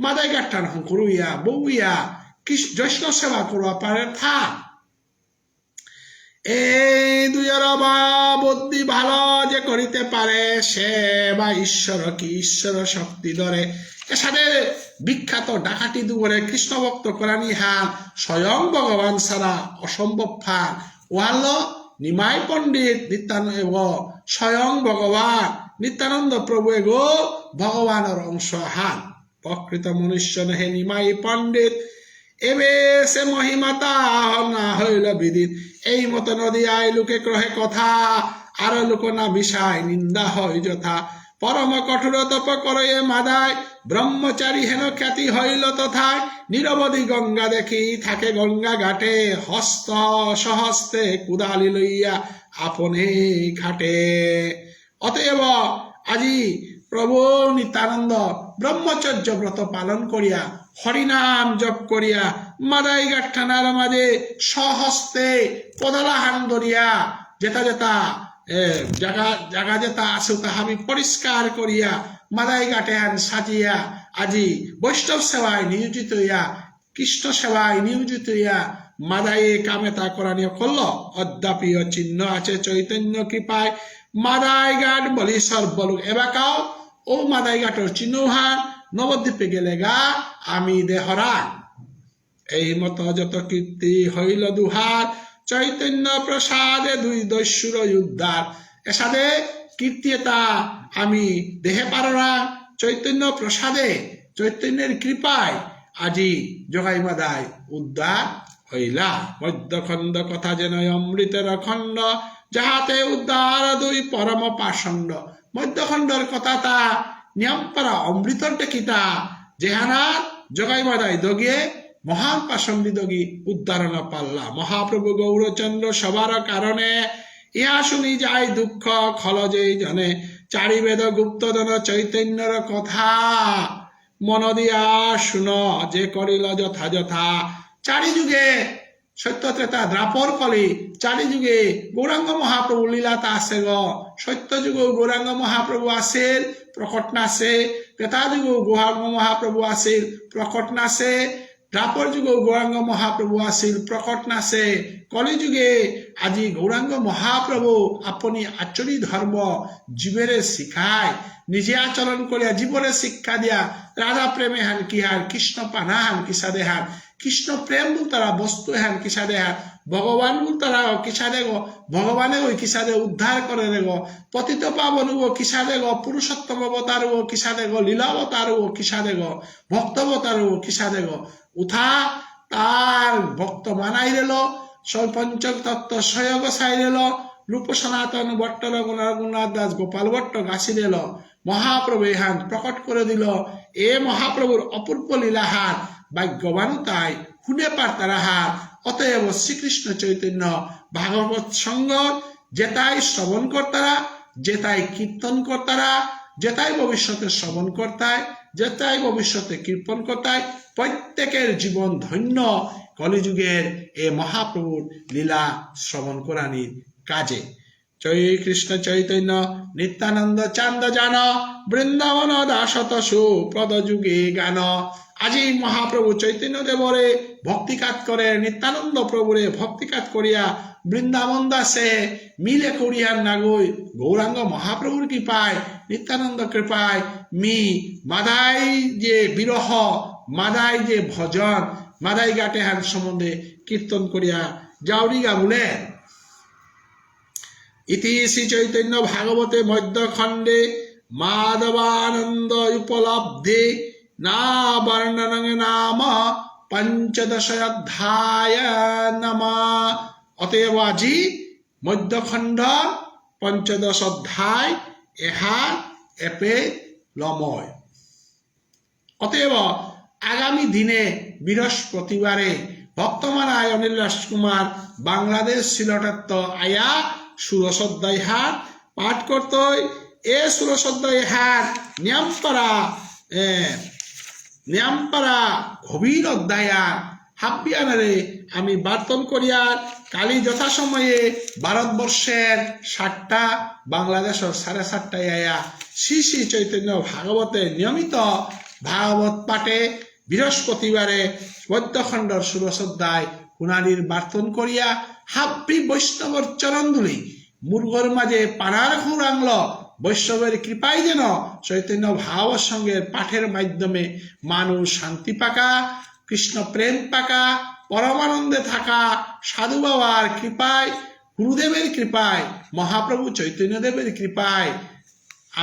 মাদাই গাঠান করিয়া বউইয়া জৈষ্ণব সেবা করবা পারে থাক। এই দুইয়ের বুদ্ধি ভালো যে করিতে পারে সে বা ঈশ্বর কি ঈশ্বর শক্তি ধরে। এর সাথে বিখ্যাত ডাকাতি দুপুরে কৃষ্ণ ভক্ত করানি হান স্বয়ং ভগবান ছাড়া অসম্ভব ফান। ওয়াল নিমাই পণ্ডিত নিত্যানন্দ স্বয়ং ভগবান নিত্যানন্দ প্রভু গো ভগবানের অংশ হান। প্রকৃত মনুষ্য নহে নিমাই পণ্ডিত এবে সে মহিমাতা না হইল বিদিত। এই মতো নদী আই লোকে ক্রহে কথা আর লোক না বিষায় নিন্দা হয় যথা। পরম কঠোর তপ করে মাদায় ব্রহ্মচারী হেন খ্যাতি হইল তথায়। নিরবধি গঙ্গা দেখি থাকে গঙ্গা ঘাটে হস্ত সহস্তে কুদালি লইয়া আপনে ঘাটে। অতএব আজি প্রভু নিত্যানন্দ ব্রহ্মচর্য ব্রত পালন করিয়া হরিনাম জপ করিয়া মাদাই গাঠানার মাঝে সহস্তে পদলাহান ধরিয়া যেটা যেটা জাগা যেটা আছে তাহাবি পরিষ্কার করিয়া মাদাই গাঠেন সাজিয়া আজি বৈষ্ণব সেবায় নিয়োজিত হইয়া কৃষ্ণ সেবায় নিয়োজিত হইয়া মাদাইয়ে কামে তা করানিও করল। অদ্যাপি চিহ্ন আছে চৈতন্য কৃপায় মাদাই ঘাট বলি সর্বলোক। এবাকাও ও মাদাই ঘাটর চিহ্ন হান নবদ্বীপে গেলে গা আমি দেহরা। এই মতো যত কীর্তি হইল দুহার চৈতন্য প্রসাদে দুই দস্যুর উদ্ধার। এসাদে কীর্তি তা আমি দেহে পাররা চৈতন্য প্রসাদে চৈতন্যের কৃপায় আজি জগাই মাদাই উদ্ধার হইলা। মধ্যখণ্ড কথা যেন অমৃতের খণ্ড যাহাতে উদ্ধার দুই পরম পাষণ্ড। মধ্যখণ্ডর কথা তা নিয়মপারা অমৃতর টেকিতা যেহানা জগাই মাদাই দগিয়ে মহান পাষণ্ডী দগি উদ্ধারণ পাল্লা। মহাপ্রভু গৌরচন্দ্র সবার কারণে ইহা শুনি যায় দুঃখ খল যেই জনে। চারি বেদ গুপ্তধন চৈতন্যর কথা মন দিয়া শুন যে করিল যথাযথা। চারি যুগে সত্য ত্রেতা দ্রাপর কলি চারি যুগে গৌরাঙ্গ মহাপ্রভু লীলাতা আছে গ। সত্য যুগ গৌরাঙ্গ মহাপ্রভু আছিল প্রকট নাছে। ত্রেতা যুগ গৌরাঙ্গ মহাপ্রভু আছিল প্রকট নাছে। দ্রাপর যুগ গৌরাঙ্গ মহাপ্রভু আছিল প্রকট নাছে। কলি যুগে আজি গৌরাঙ্গ মহাপ্রভু আপনি আচরি ধর্ম জীবেরে শিখায় নিজে আচরণ করিয়া জীবনে শিক্ষা দিয়া। রাধা প্রেমে হান কি হার কৃষ্ণ পানা হান কিসা দেহান। কৃষ্ণ প্রেম বল তারা বস্তু হান কিসা দেহান। ভগবান বল তারা কিসা দেগ ভগবানে ওই কিসা দে উদ্ধার করে দেগ। পতিত পাবন ও কিসা দেগ পুরুষোত্তম অবতার ও কিসা দেগ লীলাবতার ও কিসা দেগ ভক্তবতার ও কিসা দেগ। উঠা তার ভক্ত মানাই রেল পঞ্চক তত্ত্ব সয়গ সাই রেল। রূপ সনাতন ভট্ট রঘুনাথ দাস গোপাল ভট্ট গাছি রেল। মহাপ্রভু ইহান প্রকট করে দিল। এ মহাপ্রভুর অপূর্ব লীলাহার ভাগ্যবান তাই শুনে পার তারা হার। অতএব শ্রীকৃষ্ণ চৈতন্য ভাগবত সঙ্গ যেটাই শ্রবণ কর্তারা যেটাই কীর্তন কর্তারা যেটাই ভবিষ্যতে শ্রবণ করতায়, যেটাই ভবিষ্যতে কীর্তন করতায়, প্রত্যেকের জীবন ধন্য কলিযুগের এ মহাপ্রভুর লীলা শ্রবণ করানির কাজে। জয় কৃষ্ণ চৈতন্য নিত্যানন্দ চান্দ জান বৃন্দাবন দাসত সুপ্রদ যুগে গান। আজি মহাপ্রভু চৈতন্য দেবরে ভক্তিকাত করে, নিত্যানন্দ প্রভুরে ভক্তিকাত করিয়া বৃন্দাবন দাসে মিলে করিয়ার নাগই গৌরাঙ্গ মহাপ্রভুর কৃপায়, নিত্যানন্দ কৃপায় মি মাদাই যে বিরহ, মাদাই যে ভজন, মাদাই গাটে হান সম্বন্ধে কীর্তন করিয়া যাওরিগা বলে। ইতি শ্রী চৈতন্য ভাগবতে মধ্যখণ্ডে মাধবানন্দ উপলব্ধে না বর্ণন নাম পঞ্চদশ অধ্যায় নাম। অতএব আজি মধ্যখণ্ড পঞ্চদশ অধ্যায় এহার এপে লময়। অতএব আগামী দিনে বৃহস্পতিবারে ভক্তমানায় অনিল রাজকুমার বাংলাদেশ সিলটত্ব আয়া ষোড়শোধ্যায় হাট পাঠ করতই। এ ষোড়শোধ্যায় হাট নিয়ামপাড়া গভীর অধ্যায়া হাব্বিয়ানারে আমি বার্তন করিয়ার কালি যথাসময়ে ভারতবর্ষের 7টা বাংলাদেশের 7:30টায় আয়া শ্রী শ্রী চৈতন্য ভাগবতে নিয়মিত ভাগবত পাঠে বৃহস্পতিবারে মধ্যখণ্ডর ষোড়শোধ্যায় কুনারির বার্তন করিয়া হাব্বি বৈষ্ণবর চরণধুলি মুরগর মাঝে পাড়ার খুরাংল। বৈষ্ণবের কৃপায় যেন চৈতন্য ভাগবত সঙ্গের পাঠের মাধ্যমে মানুষ শান্তি পাকা, কৃষ্ণ প্রেম পাকা, পরমানন্দে থাকা, সাধু বাবার কৃপায়, গুরুদেবের কৃপায়, মহাপ্রভু চৈতন্যদেবের কৃপায়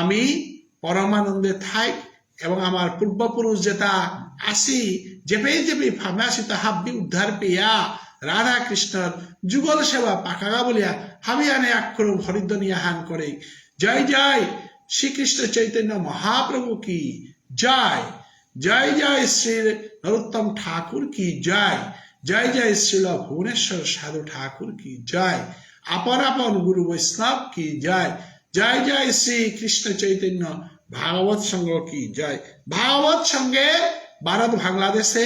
আমি পরমানন্দে থাই এবং আমার পূর্বপুরুষ যেটা আসি যেপে যেপে ফামাসিত হাব্বি উদ্ধার পেয়া রাধা কৃষ্ণর যুগল সেবা পাকাগা বলিয়া হাবি আনে অক্ষর হরিধ্বনি আহান করে। জয় জয় শ্রীকৃষ্ণ চৈতন্য মহাপ্রভু কি জয়। জয় জয় শ্রী নরোত্তম ঠাকুর কি জয়। জয় জয় শ্রীল ভুবনেশ্বর সাধু ঠাকুর কি জয়। আপন আপন গুরু বৈষ্ণব কি জয়। জয় জয় শ্রী কৃষ্ণ চৈতন্য ভাগবত সংঘ কি জয়। ভাগবত সঙ্গে ভারত বাংলাদেশে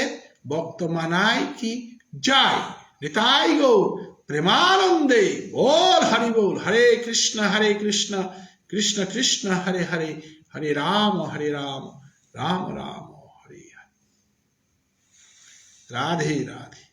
বর্তমানায় কি জয়। নিতাই গৌর প্রেমানন্দে বল হরি বল। হরে কৃষ্ণ কৃষ্ণ কৃষ্ণ হরে হরে, হরে রাম রাম রাম হরে হরে। রাধে রাধে।